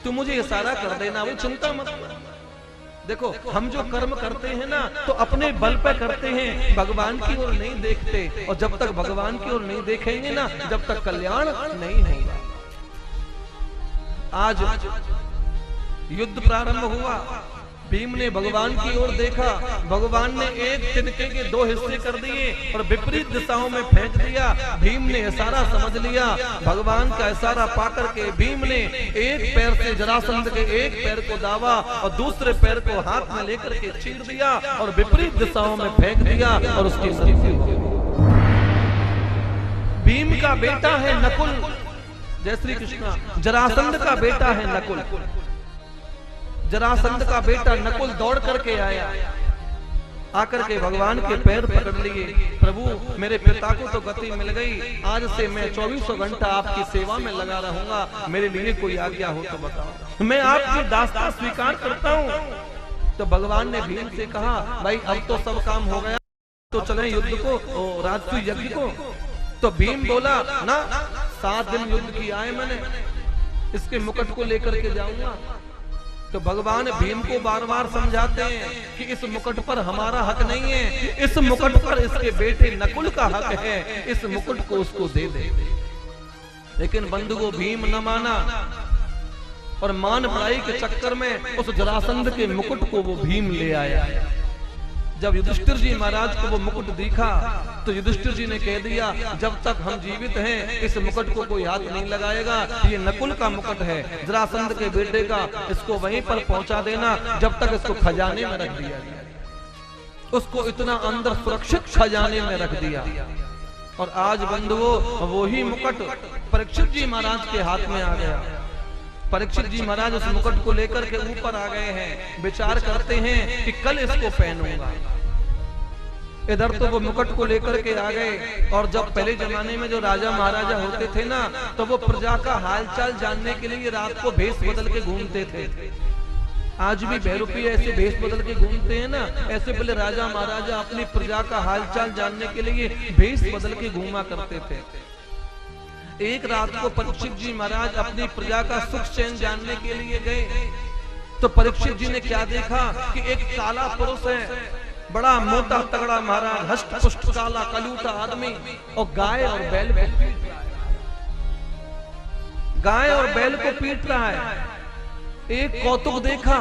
तू मुझे इशारा कर देना, वो चिंता मत कर। देखो, हम जो कर्म करते हैं ना तो अपने बल पे करते हैं, भगवान की ओर नहीं देखते, और जब तक भगवान की ओर नहीं देखेंगे ना, जब तक कल्याण नहीं होगा। आज युद्ध प्रारंभ हुआ, भीम ने भगवान की ओर देखा, भगवान ने एक तिनके के दो हिस्से कर दिए और विपरीत दिशाओं में फेंक दिया। भीम ने इशारा समझ लिया, भगवान का इशारा पाकर के भीम ने एक पैर से जरासंध के एक पैर को दावा और दूसरे पैर को हाथ में लेकर के चीर दिया और विपरीत दिशाओं में फेंक दिया, और उसकी मृत्यु हो गई। भीम का बेटा है नकुल, जय श्री कृष्ण। जरासंध का बेटा है नकुल। जरासंध का बेटा नकुल दौड़ करके आया, आकर के भगवान के पैर पकड़ लिए, प्रभु मेरे पिता को तो गति मिल गई, आज से मैं 24 घंटा आपकी सेवा में लगा रहूंगा, मेरे लिए कोई आज्ञा हो तो बताओ, मैं आपकी दास्ता स्वीकार करता हूँ। तो भगवान ने भीम से कहा, भाई अब तो सब काम हो गया, तो चले युद्ध को, राजसूय यज्ञ को। तो भीम बोला, ना 7 दिन युद्ध किया है मैंने, इसके मुकुट को लेकर के जाऊंगा। तो भगवान भीम को बार बार समझाते हैं कि इस मुकुट पर हमारा हक नहीं है, इस मुकुट पर इसके बेटे नकुल का हक है, इस मुकुट को उसको दे दे। लेकिन बंधु को भीम न माना, और मान पढ़ाई के चक्कर में उस जरासंध के मुकुट को वो भीम ले आया। जब युधिष्ठिर जी महाराज को वो मुकुट दिखा तो युधिष्ठिर जी ने कह दिया, जब तक हम जीवित हैं इस मुकुट को कोई हाथ नहीं लगाएगा, ये नकुल का मुकुट है, जरासंध के बेटे का, इसको वहीं पर पहुंचा देना, जब तक इसको खजाने में रख दिया गया। उसको इतना अंदर सुरक्षित खजाने में रख दिया। और आज बंधुओं, वो ही मुकुट परीक्षित जी महाराज के हाथ में आ गया। परीक्षित जी महाराज उस मुकुट को लेकर के ऊपर आ गए हैं, विचार करते हैं कि कल इसको पहनूंगा। इधर तो वो मुकुट को लेकर के आ गए, और जब पहले जमाने में जो राजा महाराजा होते थे ना, तो वो प्रजा का हालचाल जानने के लिए रात को भेष बदल के घूमते थे। आज भी भैरूपी ऐसे भेष बदल के घूमते हैं ना, ऐसे पहले राजा महाराजा अपनी प्रजा का हालचाल जानने के लिए भेष बदल के घूमा करते थे। एक रात को परीक्षित जी महाराज अपनी प्रजा का सुख चैन जानने के लिए गए, तो परीक्षित जी ने क्या देखा कि एक काला पुरुष है, बड़ा मोटा तगड़ा महाराज, हष्ट पुष्ट काला कलूटा आदमी, और गाय और बैल को पीट रहा है। गाय और बैल को पीट रहा है। एक कौतुक देखा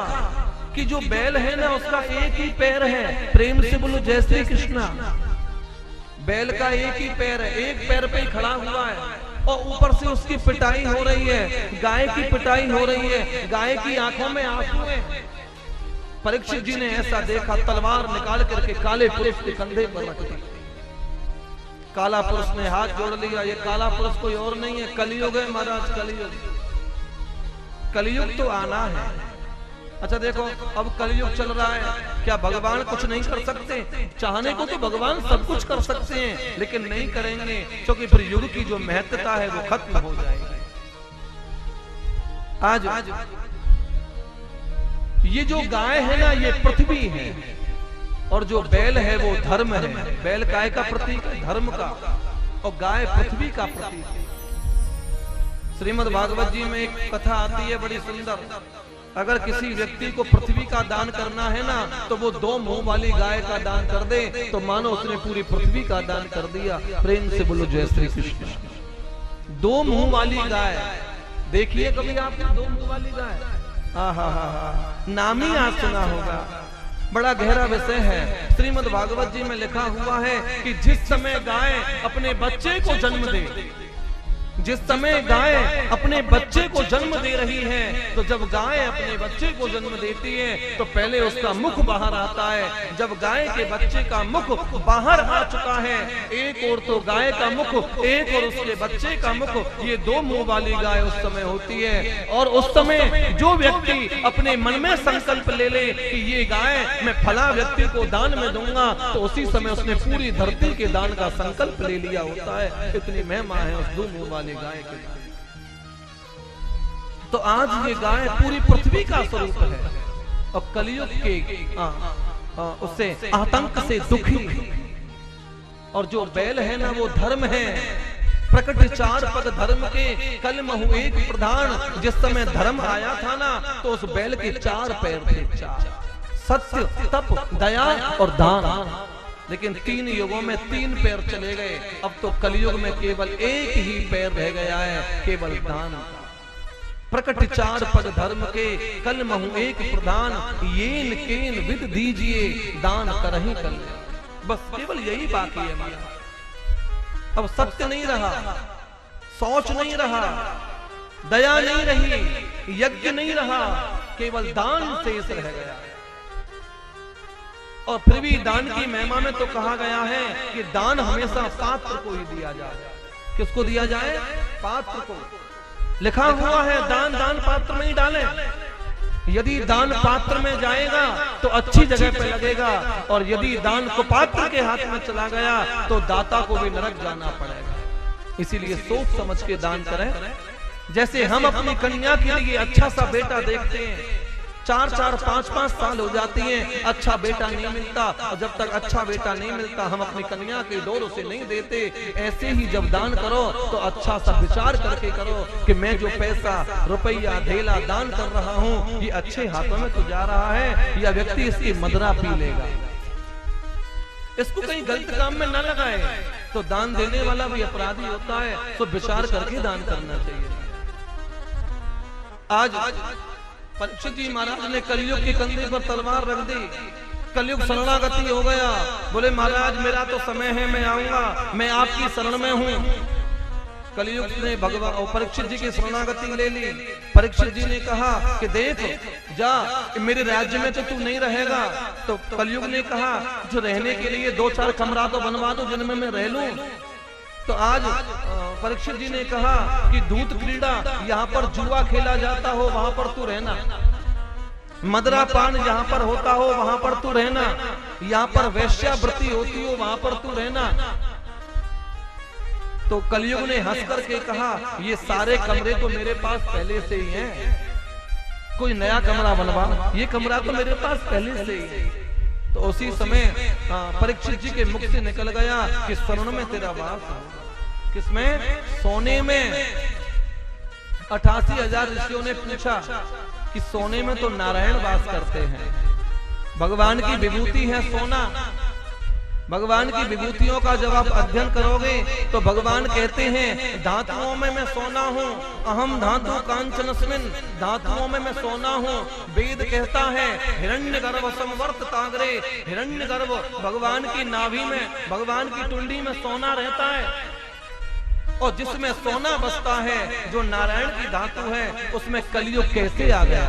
कि जो बैल है ना, उसका एक ही पैर है, प्रेम से बोलो जय श्री कृष्णा। बैल का एक ही पैर है, एक पैर पे ही खड़ा हुआ है, और ऊपर से उसकी पिटाई हो रही है, गाय की पिटाई हो रही है, गाय की आंखों में आंसू है। परीक्षित जी ने ऐसा देखा, तलवार निकाल करके काले पुरुष के कंधे पर रख दी। काला पुरुष ने हाथ जोड़ लिया। ये काला पुरुष कोई और नहीं है, कलयुग है महाराज, कलयुग। कलयुग तो आना है। अच्छा देखो, अब कलयुग चल रहा है, क्या भगवान कुछ नहीं कर सकते? चाहने को तो भगवान सब कुछ कर सकते हैं, लेकिन नहीं करेंगे, क्योंकि फिर युग की जो महत्ता है वो खत्म हो जाएगी। आज ये जो गाय है ना, ये पृथ्वी है, और जो बैल है वो धर्म है। बैल काय का प्रतीक है? धर्म का, और गाय पृथ्वी का प्रतीक है। श्रीमद् भागवत जी में एक कथा आती है बड़ी सुंदर। अगर किसी व्यक्ति को पृथ्वी का दान करना है ना, तो वो 2 मुंह वाली गाय का दान कर दे, तो मानो उसने पूरी पृथ्वी का दान कर दिया। प्रेम से बोलो जय श्री कृष्ण। 2 मुंह वाली गाय देखिए कभी आपने 2 मुंह वाली गाय? नाम ही आज सुना होगा, बड़ा गहरा विषय है। श्रीमद् भागवत जी में लिखा हुआ है कि जिस समय गाय अपने बच्चे को जन्म दे, जिस समय गाय अपने बच्चे को जन्म दे रही है, तो जब गाय अपने बच्चे को जन्म देती है तो पहले उसका मुख बाहर आता है। जब गाय के बच्चे का मुख बाहर आ चुका है, एक ओर तो गाय का मुख, एक और उसके बच्चे का मुख, ये 2 मुंह वाली गाय उस समय होती है। और उस समय जो व्यक्ति अपने मन में संकल्प ले ले कि ये गाय मैं फला व्यक्ति को दान में दूंगा, तो उसी समय उसने पूरी धरती के दान का संकल्प ले लिया होता है। इतनी महिमा है उस 2 मुंह वाली गाय के। तो आज ये गाय पूरी पृथ्वी का स्वरूप है, और कलयुग के उससे आतंक से दुखी। और जो बैल है ना, वो धर्म है। प्रकट 4 पद धर्म के, कल महु एक प्रधान। जिस समय धर्म आया था ना, तो उस बैल के 4 पैर थे, 4। सत्य, तप, दया और दान। लेकिन 3 युगों में 3 पैर चले गए। अब तो कलयुग में केवल 1 ही पैर रह गया है, केवल दान। प्रकट 4 पद धर्म के, कल महु एक प्रधान। येन केन विद दीजिए, दान करहि कल। बस केवल यही बाकी है हमारा। अब सत्य नहीं रहा, सोच नहीं रहा, दया नहीं रही, यज्ञ नहीं रहा, केवल दान शेष रह गया। और फिर भी दान की महिमा में तो कहा गया है कि दान हमेशा पात्र को ही दिया जाए। किसको दिया जाए? पात्र को। लिखा हुआ है दान दान पात्र में ही डालें। यदि दान पात्र में जाएगा तो अच्छी जगह पे लगेगा, और यदि दान कुपात्र के हाथ में चला गया तो दाता को भी नरक जाना पड़ेगा। इसीलिए सोच समझ के दान करें। जैसे हम अपनी कन्या के लिए अच्छा सा बेटा देखते हैं, 4-4, 5-5 साल हो जाती हैं, अच्छा बेटा नहीं मिलता, और जब तक अच्छा बेटा नहीं मिलता हम अपनी कन्या के डोर उसे नहीं देते। ऐसे ही जब दान करो तो अच्छा सा विचार करके करो कि मैं जो पैसा, रुपया, धेला दान कर रहा हूँ, ये अच्छे हाथों में तो जा रहा है, या व्यक्ति इसकी मदरा पी लेगा। इसको कहीं गलत काम में न लगाए, तो दान देने वाला भी अपराधी होता है। तो विचार करके दान करना चाहिए। आज परीक्षित जी महाराज ने कलयुग के कंधे पर तलवार रख दी। कलयुग शरणागति हो गया। बोले महाराज मेरा तो समय है, मैं आऊंगा, मैं आपकी शरण में हूँ। कलयुग ने भगवान और परीक्षित जी की शरणागति ले ली। परीक्षित जी ने कहा कि देख जा, मेरे राज्य में तो तू नहीं रहेगा। तो कलयुग ने कहा जो रहने के लिए 2-4 कमरा तो बनवा दो जिनमें मैं रह लूं। तो आज परीक्षित जी ने कहा कि दूत क्रीड़ा, यहाँ पर जुआ खेला जाता हो वहां पर तू रहना, मदरा पान जहाँ पर होता हो वहां पर तू रहना, यहाँ पर वैश्यावृत्ति होती हो वहां पर तू रहना। तो कलयुग ने हंस करके कहा ये सारे कमरे तो मेरे पास पहले से ही हैं, कोई नया कमरा बनवा, ये कमरा तो मेरे पास पहले से ही है। तो उसी समय परीक्षित जी के मुख से निकल गया कि स्वर्ण में तेरा वास होगा। किसमें? सोने में। 88,000 ऋषियों ने पूछा कि सोने में तो नारायण वास करते हैं, भगवान की विभूति है सोना। भगवान की विभूतियों का जब आप अध्ययन करोगे तो भगवान कहते हैं धातुओं में मैं सोना हूँ, अहम धातु कांचनस्मिन, धातुओं में मैं सोना हूँ। वेद कहता है हिरण्यगर्भ संवर्त तागरे, हिरण्यगर्भ भगवान की नाभि में, भगवान की टुंडी में सोना रहता है, और जिसमें सोना बसता है जो नारायण की धातु है, उसमें कलयुग कैसे आ गया?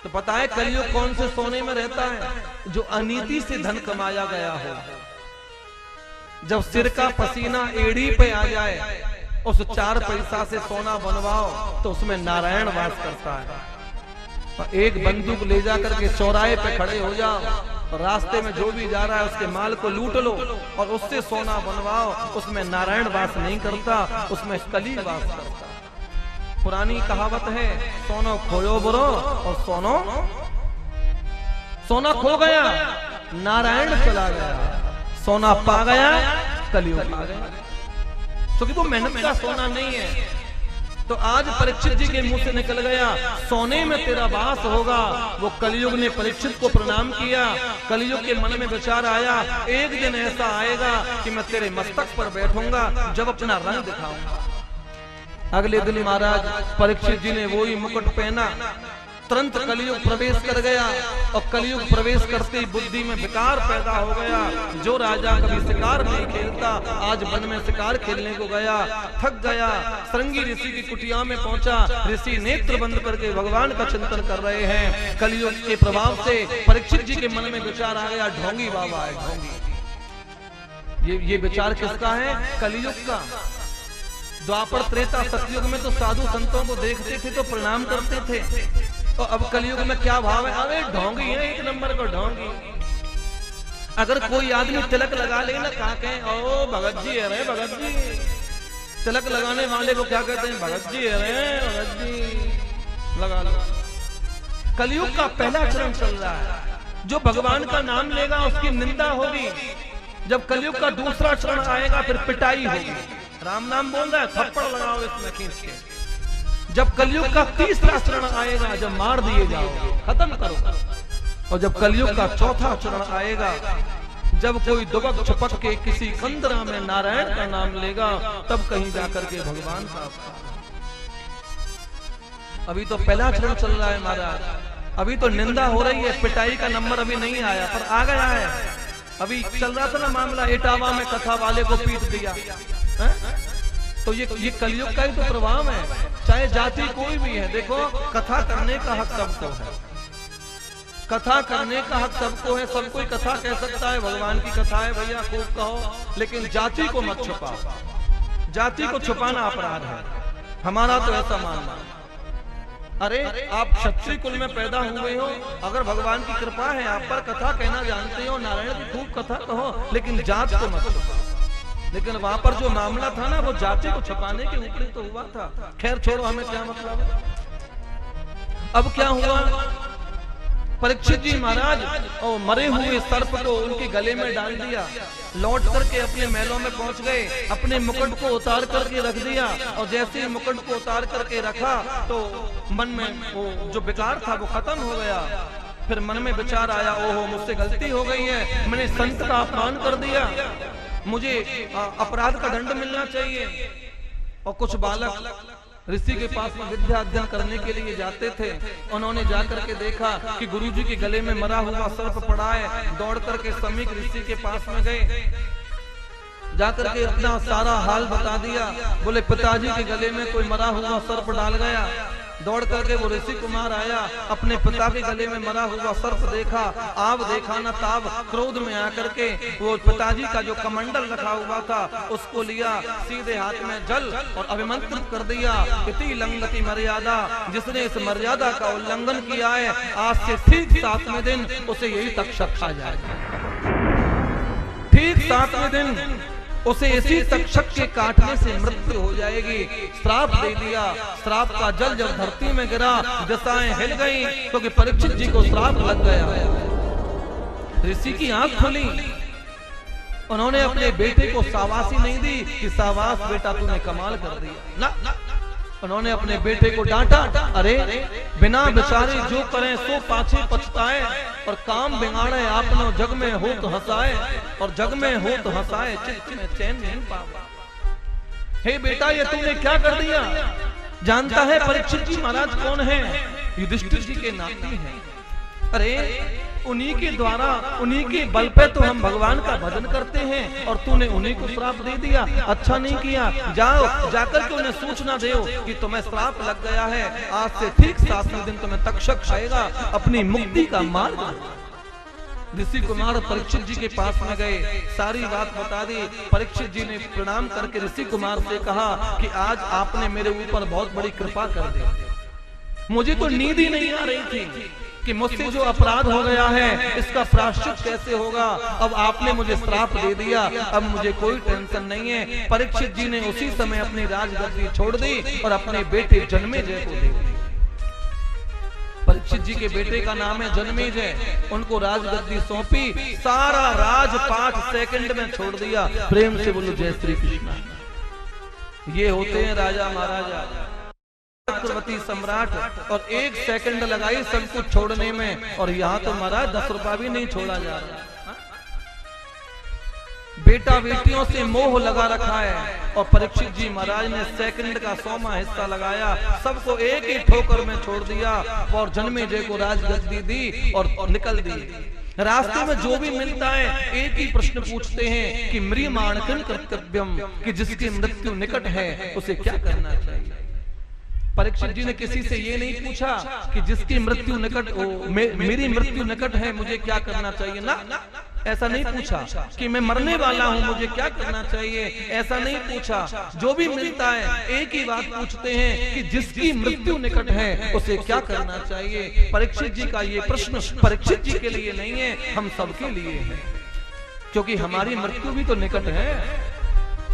तो पता है कलयुग कौन से सोने में रहता है? जो अनीति से धन कमाया गया हो। जब सिर का पसीना एड़ी पे आ जाए, उस 4 पैसा से सोना बनवाओ तो उसमें नारायण वास करता है। और एक बंदूक ले जा करके चौराहे पे खड़े हो जाओ, रास्ते में जो भी जा रहा है उसके माल को लूट लो और उससे सोना बनवाओ, उसमें नारायण वास नहीं करता, उसमें कली वास करता। पुरानी कहावत है, सोनो खोयो बुरो और सोना खो गया नारायण चला गया, सोना पा गया कलियुग आ गया। क्योंकि वो मेहनत का सोना नहीं है। तो आज परीक्षित जी के मुंह से निकल गया, सोने में तेरा वास होगा। वो कलियुग ने परीक्षित को प्रणाम किया। कलियुग के मन में विचार आया, एक दिन ऐसा आएगा कि मैं तेरे मस्तक पर बैठूंगा जब अपना रंग दिखाऊंगा। अगले दिन महाराज परीक्षित जी ने वही मुकुट पहना, तुरंत कलियुग प्रवेश कर गया। और कलियुग प्रवेश करते ही बुद्धि में विकार पैदा हो गया। जो राजा कभी शिकार नहीं खेलता, आज वन में शिकार खेलने को गया, थक गया, श्रृंगी ऋषि की कुटिया में पहुंचा। ऋषि नेत्र बंद करके भगवान का चिंतन कर रहे हैं। कलियुग के प्रभाव से परीक्षित जी के मन में विचार आ गया, ढोंगी बाबा है ढोंगी। ये विचार किसका है? कलियुग का। द्वापर त्रेता सतयुग में तो साधु संतों को देखते थे तो प्रणाम करते थे, और अब कलियुग में क्या भाव है? अरे ढोंगी है, एक नंबर को ढोंगी। अगर कोई आदमी तिलक लगा ले ना, कहा कहें ओ भगत जी है रे भगत जी। तिलक लगाने वाले को क्या कहते हैं? भगत जी है रे भगत जी, लगा लो। कलियुग का पहला चरण चल रहा है। जो भगवान का नाम लेगा उसकी निंदा होगी। जब कलियुग का दूसरा चरण आएगा फिर पिटाई होगी। राम नाम बोल रहा है, थप्पड़ लगाओ इसमें खींच के। जब कलियुग का तीसरा चरण आएगा, जब मार दिए जाओगे, खत्म करो। और जब कलियुग का चौथा चरण आएगा, जब कोई दुबक छपक के किसी कंदरा में नारायण का नाम लेगा, तब कहीं जाकर के भगवान का। अभी तो पहला चरण चल रहा है महाराज, अभी तो निंदा हो रही है, पिटाई का नंबर अभी नहीं आया, पर आ गया है। अभी चल रहा था ना मामला, इटावा में कथा वाले को पीट दिया है? तो ये कलियुग का ही तो प्रभाव है। चाहे जाति कोई भी है, देखो कथा करने का हक सबको है, कथा करने का हक सबको है, सब कोई कथा कह सकता है। भगवान की कथा है भैया, खूब कहो, लेकिन जाति को मत छुपाओ। जाति को छुपाना अपराध है, हमारा तो ऐसा मानना। अरे आप क्षत्रिय कुल में पैदा हुए हो, अगर भगवान की कृपा है आप पर, कथा कहना जानते हो, नारायण की खूब कथा कहो, लेकिन जात को मत छुपाओ। लेकिन वहां पर जो मामला था ना, वो जाति को छुपाने के ऊपर तो हुआ था। खैर छोड़ो, हमें क्या मतलब है। अब क्या हुआ? परीक्षित जी महाराज और मरे हुए सर्प को उनके गले में डाल दिया, लौट करके अपने महलों में पहुंच गए, अपने मुकुट को उतार करके रख दिया। और जैसे ही मुकुट को उतार करके रखा तो मन में वो जो विकार था वो खत्म हो गया। फिर मन में विचार आया, ओहो मुझसे गलती हो गई है, मैंने संत का अपमान कर दिया, मुझे अपराध का दंड मिलना चाहिए। और कुछ बालक ऋषि के पास में विद्या अध्ययन करने के लिए जाते थे। उन्होंने जाकर के देखा कि गुरुजी के गले में मरा हुआ सर्प पड़ा है। दौड़ करके समीप ऋषि के पास में गए, जाकर के अपना सारा हाल बता दिया। बोले पिताजी के गले में कोई मरा हुआ सर्प डाल गया। दौड़ करके वो ऋषि कुमार आया, अपने पिता के गले में मरा हुआ सर्प देखा, आव देखा न ताव, क्रोध में आकर के वो पिताजी का जो कमंडल रखा हुआ था उसको लिया, सीधे हाथ में जल और अभिमंत्रित कर दिया। इति लंगति मर्यादा, जिसने इस मर्यादा का उल्लंघन किया है, आज से ठीक 7वें दिन उसे यही तक्षक खा जाएगा। ठीक 7वें दिन उसे इसी तक्षक के काटने से मृत्यु हो जाएगी। श्राप दे दिया। श्राप का जल जब धरती में गिरा, दशाएं हिल गई, क्योंकि परीक्षित जी को श्राप लग गया। ऋषि की आंख खुली। उन्होंने अपने बेटे को शाबाशी नहीं दी कि शाबाश बेटा तूने कमाल कर दिया, ना, उन्होंने अपने बेटे को डांटा। अरे बिना विचारे जो करें सो पाछे पछताए, और काम बिगाड़े आपने जग में हो तो हंसाए, और जग में हो तो हंसाए, चित्त में चैन नहीं पावा। हे बेटा ये तूने क्या कर दिया? जानता है परीक्षित जी महाराज कौन है? युधिष्ठिर जी के नाती हैं। अरे उन्हीं के द्वारा, उन्हीं के बल पे तो हम भगवान का भजन करते हैं, और तूने उन्हीं को श्राप दे दिया। अच्छा नहीं किया। जाओ जाकर के उन्हें सूचना दो कि तुम्हें श्राप लग गया है, आज से ठीक 7वें दिन तुम्हें तक्षक खाएगा, अपनी मुक्ति का मार्ग। ऋषि कुमार परीक्षित जी के पास में गए, सारी बात बता दी। परीक्षित जी ने प्रणाम करके ऋषि कुमार से कहा कि आज आपने मेरे ऊपर बहुत बड़ी कृपा कर दी। मुझे तो नींद ही नहीं आ रही थी कि मुझसे जो अपराध हो गया है इसका प्रायश्चित कैसे होगा। अब आपने मुझे श्राप दे दिया, अब मुझे कोई टेंशन नहीं है। परीक्षित जी ने उसी समय अपनी राजगद्दी छोड़ दी और अपने बेटे जन्मेजय को दे दी। परीक्षित जी के बेटे का नाम है जन्मेजय, उनको राजगद्दी सौंपी, सारा राजपाट सेकंड में छोड़ दिया। प्रेम से बोलो जय श्री कृष्ण। ये होते हैं राजा महाराजा, चक्रवर्ती सम्राट, और 1 सेकंड लगाई सब कुछ छोड़ने में, और यहाँ तो महाराज 10 रुपया भी नहीं छोड़ा जा रहा। बेटा बेटियों से मोह लगा रखा है, और परीक्षित जी महाराज ने सेकंड का 100वां हिस्सा लगाया, सबको एक ही ठोकर में छोड़ दिया और जन्मेजय को राजगद्दी दी और निकल दी। रास्ते में जो भी मिलता है एक ही प्रश्न पूछते हैं कि म्रियमाण किम कर्तव्यम, कि जिसकी मृत्यु निकट है उसे क्या करना चाहिए। परीक्षित जी ने किसी से ये नहीं पूछा कि जिसकी मृत्यु निकट हो, मेरी मृत्यु निकट है, मुझे क्या करना चाहिए ना, ऐसा नहीं पूछा कि मैं मरने वाला हूं, मुझे क्या करना चाहिए, ऐसा नहीं पूछा। जो भी मिलता है एक ही बात पूछते हैं कि जिसकी मृत्यु निकट है उसे क्या करना चाहिए। परीक्षित जी का ये प्रश्न परीक्षित जी के लिए नहीं है, हम सबके लिए है, क्योंकि हमारी मृत्यु भी तो निकट है।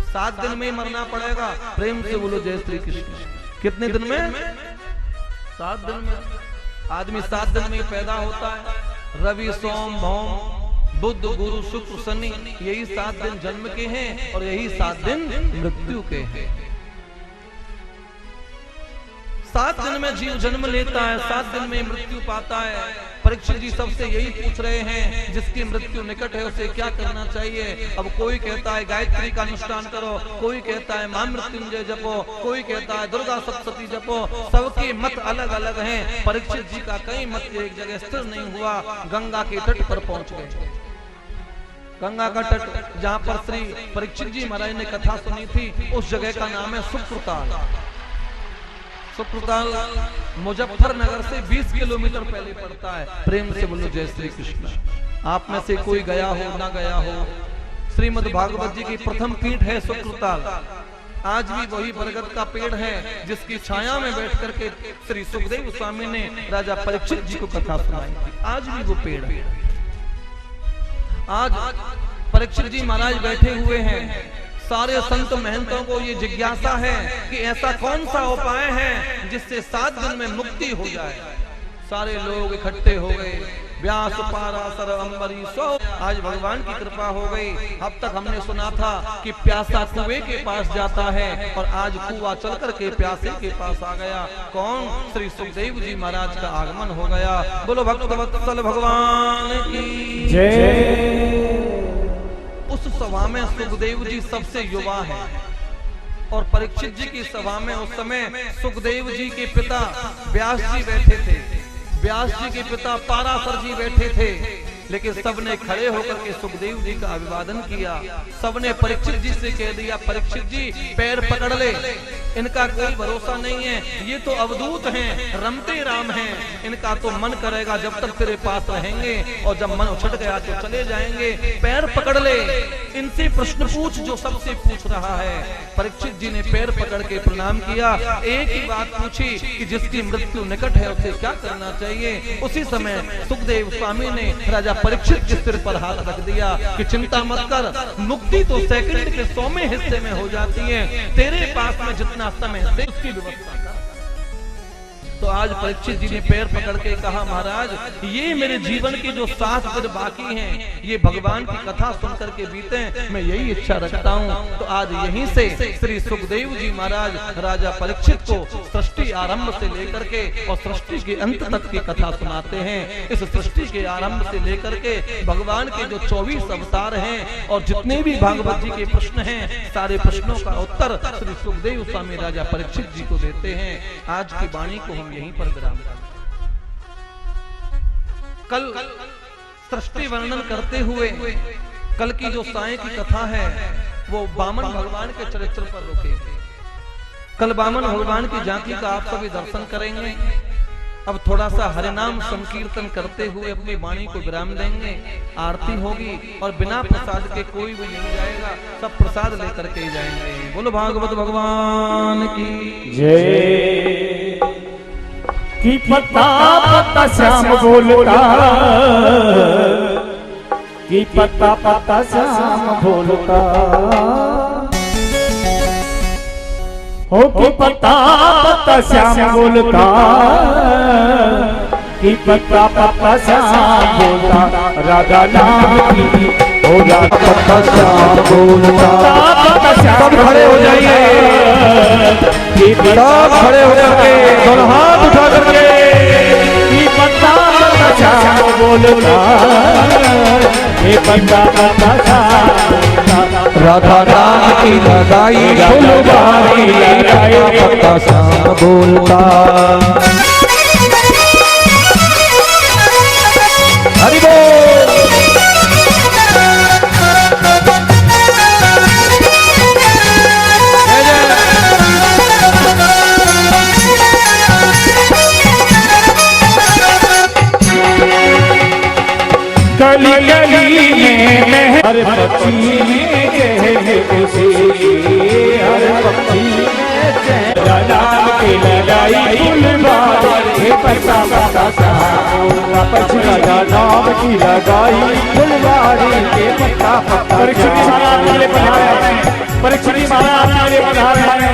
7 दिन में मरना पड़ेगा। प्रेम से बोलो जय श्री कृष्ण। कितने दिन में? 7 दिन में। आदमी 7 दिन में पैदा होता है। रवि सोम भौम बुध गुरु शुक्र शनि, यही 7 दिन जन्म के हैं और यही 7 दिन मृत्यु के हैं। 7 दिन में जीव जन्म लेता है, 7 दिन में मृत्यु पाता है। परीक्षित जी सबसे यही पूछ रहे हैं, जिसकी मृत्यु निकट है उसे क्या करना चाहिए। अब कोई कहता है गायत्री का अनुष्ठान करो, कोई कहता है मां मृत्युंजय जपो, कोई कहता है दुर्गा सप्तशती जपो, सबके मत अलग अलग हैं। परीक्षित जी का कई मत एक जगह स्थिर नहीं हुआ, गंगा के तट पर पहुंच गए। गंगा का तट जहां पर श्री परीक्षित जी महाराज ने कथा सुनी थी, उस जगह का नाम है सुकृताल। सुकृताल मुजफ्फरनगर से 20 किलोमीटर पहले पड़ता है। प्रेम से बोलो जय श्री कृष्ण। आप में से कोई गया हो ना गया हो, श्रीमद् भागवत जी की प्रथम पीठ है सुकृताल। आज भी वही बरगद का पेड़ है जिसकी छाया में बैठ करके श्री सुखदेव स्वामी ने राजा परीक्षित जी को कथा सुनाई थी। आज भी वो पेड़ है। आज परीक्षित जी महाराज बैठे हुए हैं। सारे संत महंतों को ये जिज्ञासा है कि ऐसा कौन सा उपाय है जिससे 7 दिन में मुक्ति हो जाए। सारे लोग इकट्ठे हो गए। व्यास पाराशर अम्बरीशो। आज भगवान की कृपा हो गई। अब तक हमने सुना था कि प्यासा कुएं के पास जाता है, और आज कुआं चल करके प्यासे के पास आ गया। कौन? श्री सुखदेव जी महाराज का आगमन हो गया। बोलो भक्तवत्सल भगवान की जय। उस सभा में सुखदेव जी सबसे युवा है, और परीक्षित जी की सभा में उस समय सुखदेव जी के पिता व्यास जी बैठे थे। व्यास जी के पिता पाराशर जी बैठे थे, लेकिन सबने खड़े होकर के सुखदेव जी का अभिवादन किया। सबने परीक्षित जी से कह दिया, परीक्षित जी पैर पकड़ ले, इनका कोई भरोसा नहीं है, ये तो अवधूत हैं, रमते राम हैं, इनका तो मन करेगा जब तक तेरे पास रहेंगे, और जब मन उछट गया तो चले जाएंगे। पैर पकड़ ले, इनसे प्रश्न पूछ जो सबसे पूछ रहा है। परीक्षित जी ने पैर पकड़ के प्रणाम किया। एक ही बात पूछी कि जिसकी मृत्यु निकट है उसे क्या करना चाहिए। उसी समय सुखदेव स्वामी ने राजा परीक्षित के सिर पर हाथ रख दिया कि चिंता मत कर, मुक्ति तो सेकंड के 100वें हिस्से में हो जाती है, तेरे पास में जितना समय है उसकी व्यवस्था कर। तो आज परीक्षित जी ने पैर पकड़ के कहा, महाराज ये मेरे जीवन के जो 7 दिन बाकी हैं, ये भगवान की कथा सुनकर के बीते, मैं यही इच्छा रखता हूँ। तो आज यहीं से श्री सुखदेव जी महाराज राजा परीक्षित को सृष्टि आरंभ से लेकर के और सृष्टि के अंत तक की कथा सुनाते हैं। इस सृष्टि के आरंभ से लेकर के भगवान के जो 24 अवतार हैं और जितने भी भागवत जी के प्रश्न हैं, सारे प्रश्नों का उत्तर श्री सुखदेव स्वामी राजा परीक्षित जी को देते हैं। आज की वाणी को हम यहीं पर विराम करते। कल सृष्टि वर्णन करते हुए कल की जो सायं की कथा है वो वामन भगवान के चरित्र पर रुके। कल वामन भगवान की झांकी का आप सभी दर्शन करेंगे। अब थोड़ा सा हरि नाम संकीर्तन करते हुए अपनी वाणी को विराम देंगे, आरती होगी और बिना प्रसाद के कोई भी नहीं जाएगा, सब प्रसाद लेकर के ही जाएंगे। बोलो भागवत भगवान की जय। कि पता पता श्याम बोलता, कि पता पता श्याम बोलता, हो कि पता पता श्याम बोलता, कि पता पता श्याम बोलता, राधा नाम की हो राधा पता श्याम बोलता, पता श्याम। सब खड़े हो जाइए, सब खड़े हो जाके दोनों हाथ उठा करके, कि पता पता श्याम बोलता, ये पता पता श्याम बोलता, राधा नाम की लगाई फुलवारी, लगाई पता श्याम बोलता। हरि बोल। गली गली में हर पक्षी में जय खुशी, हर पक्षी में जय राम की लगाई फुलवारी, पता पता श्याम पक्षी राधा नाम की लगाई फुलवारी, के पता पता। परीक्षित महाराज वाले पधारे हैं, परीक्षित महाराज वाले पधारे हैं।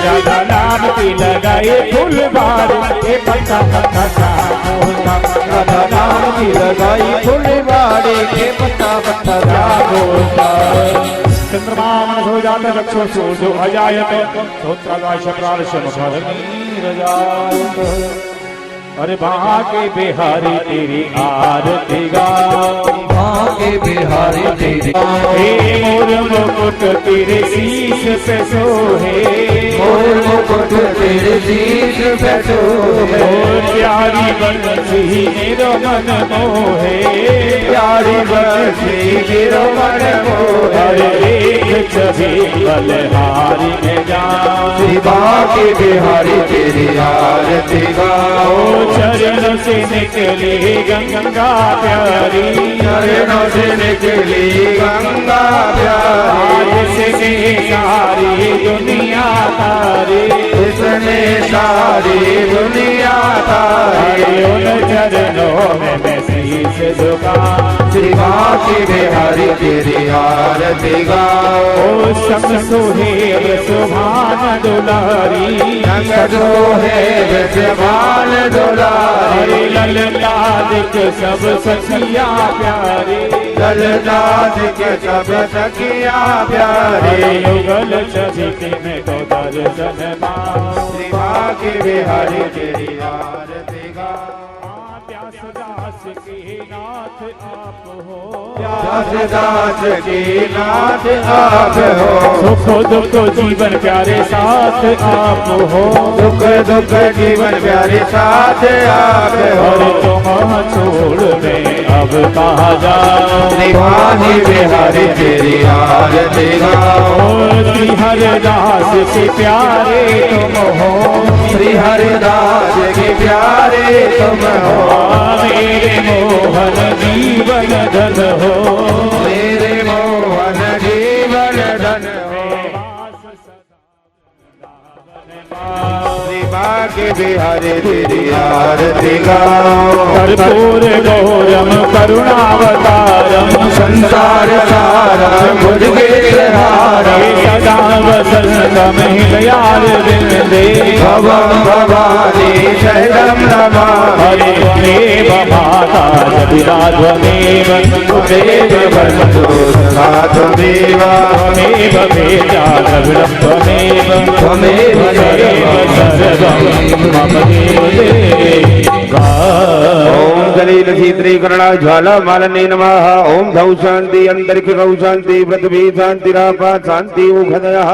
राधा नाम की लगाई फुलवारी, ये पता पता श्याम बोलता, राधा नाम की लगाई फुलवारी, ये पता पता श्याम बोलता। चंद्रमा मन हो जाता रक्षो सूर्यो अजायत, श्रोत्रागाश प्राणशम रजायत। अरे बाके बिहारी तेरी आरती गाओ, बाके बिहारी तेरी, हे मोर मुकुट तेरे शीश पे सोहे, मोर मुकुट तेरे शीश पे सोहे, प्यारी बंसी मेरो मन मोहे, प्यारी बंसी मेरो मन मोहे, एक छवि बलहारी में जाऊं, बाके बिहारी तेरी आरती गाओ। चरणों से निकली गंगा प्यारी, चरणों से निकली गंगा प्यारी, इसने सारी दुनिया तारी, इसने सारी दुनिया तारी, उन चरणों में मैं शीश झुकाऊं, श्री बाकी बिहारी तेरी आरती गाओ। संग सुहेब सुभान दुलारी, संग सुहेब सुभान दुलारी, ललता दिख सब सखिया प्यारी, ललता दिख सब सखिया प्यारी, युगल छवि में तो दर्शन पाओ, श्री बाकी बिहारी तेरी आरती गाओ। प्यास दास के नाथ आप हो, प्यास दास के नाथ आप हो, सुख दुख जीवन प्यारे साथ आप हो, दुख दुख जीवन प्यारे साथ आप हो, तुम छोड़ में अब कहाँ जाओ, श्री बिहारी तेरी आरती गाओ। श्री हरिदास के प्यारे तुम हो, श्री हरिदास के प्यारे तुम हो, मेरे मोहन जीवन धन हो, मेरे मोहन जीवन धन हो। के बिहारी तेरी आरती गाओ। कर्पूर गौरम करुणावतारम संसार सारम भुजगेन्द्रहारम सदा वसंतम हृदयारविंदे भवं भवानी शरणं नमामि। त्वमेव माता जगदाध्वमेव त्वमेव बन्धु सदा त्वमेव त्वमेव भेदा द्रविडं त्वमेव सर्वं मम देव। ओम जलील शीतली करुणा ज्वाला मालिनी नमः। ओम धौ शांति अंतरिक्ष गौ शांति पृथ्वी शांति रापा शांति उघदयः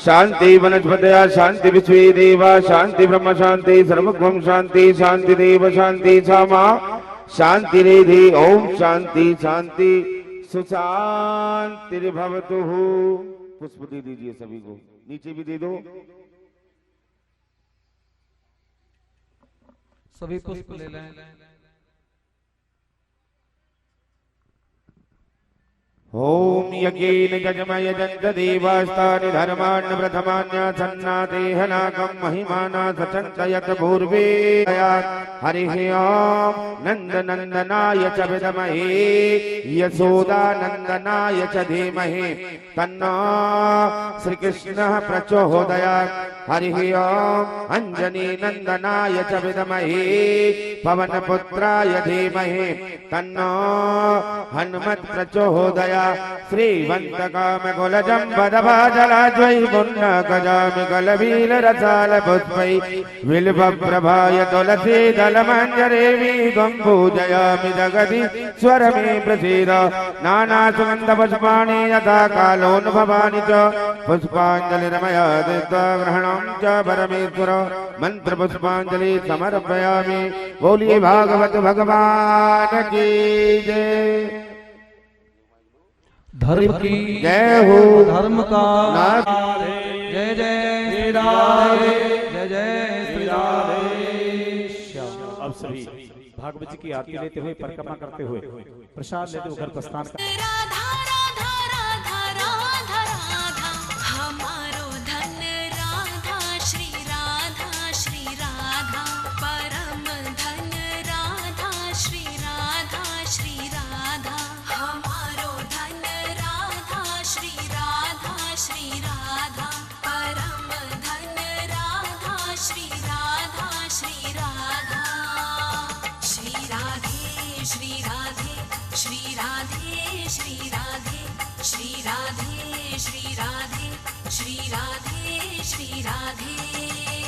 शांति वनस्पतयः शांति विश्वे देवा शांति ब्रह्म शांति सर्वगुण शांति शांति देव शांति सामा शांति रेधि। ओम शांति शांति सुशांतिर्भवतु। पुष्प दे दीजिए सभी को, नीचे भी दे दो। सभी पुष्प ले लें। ओम यज्ञेन यजमय यजन्त देवास्तानि धर्माण्य प्रथमान्यासन्नादेहनाकं महिमाना सचन्तयत पूर्वे। हरिः ओम नन्दनन्दनाय च विद्महे यशोदानन्दनाय च धीमहि तन्नो श्रीकृष्णः प्रचोदयात्। हरिः ओम अंजनीनन्दनाय च विद्महे पवनपुत्राय धीमहि तन्नो हनुमत् प्रचोदयात्। श्रीवन्तकामकुलजं पदभाजलाज्वै पुण्यकजामि कलवीलरसालपुष्पै बिल्वप्रभाय तुलसीदलमञ्जरेमि त्वं पूजयामि जगदीश्वरमे प्रसीद। नानासुगन्धपुष्पाणि यथा कालोऽनुभवानि च पुष्पाञ्जलिर्मया दत्त्वा ग्रहणं च परमेश्वर। मन्त्रपुष्पाञ्जलि समर्पयामि। बोलिए भागवत भगवान की जय। धर्म की जय हो। धर्म का नाथ। जय जय श्री राधे, जय जय श्री राधे। अब सभी भागवत जी की आरती लेते हुए परिक्रमा करते हुए प्रसाद लेते हुए घर प्रस्थान कर। राधा राधा राधा राधा राधा हमारो धन राधा श्री राधा श्री राधा परम धन राधा श्री राधा श्री राधा हमारो धन राधा श्री राधा श्री राधा परम धन राधा श्री राधा श्री राधा। श्री राधे श्री राधे श्री राधे श्री राधे श्री राधे श्री राधे श्री राधे श्री राधे।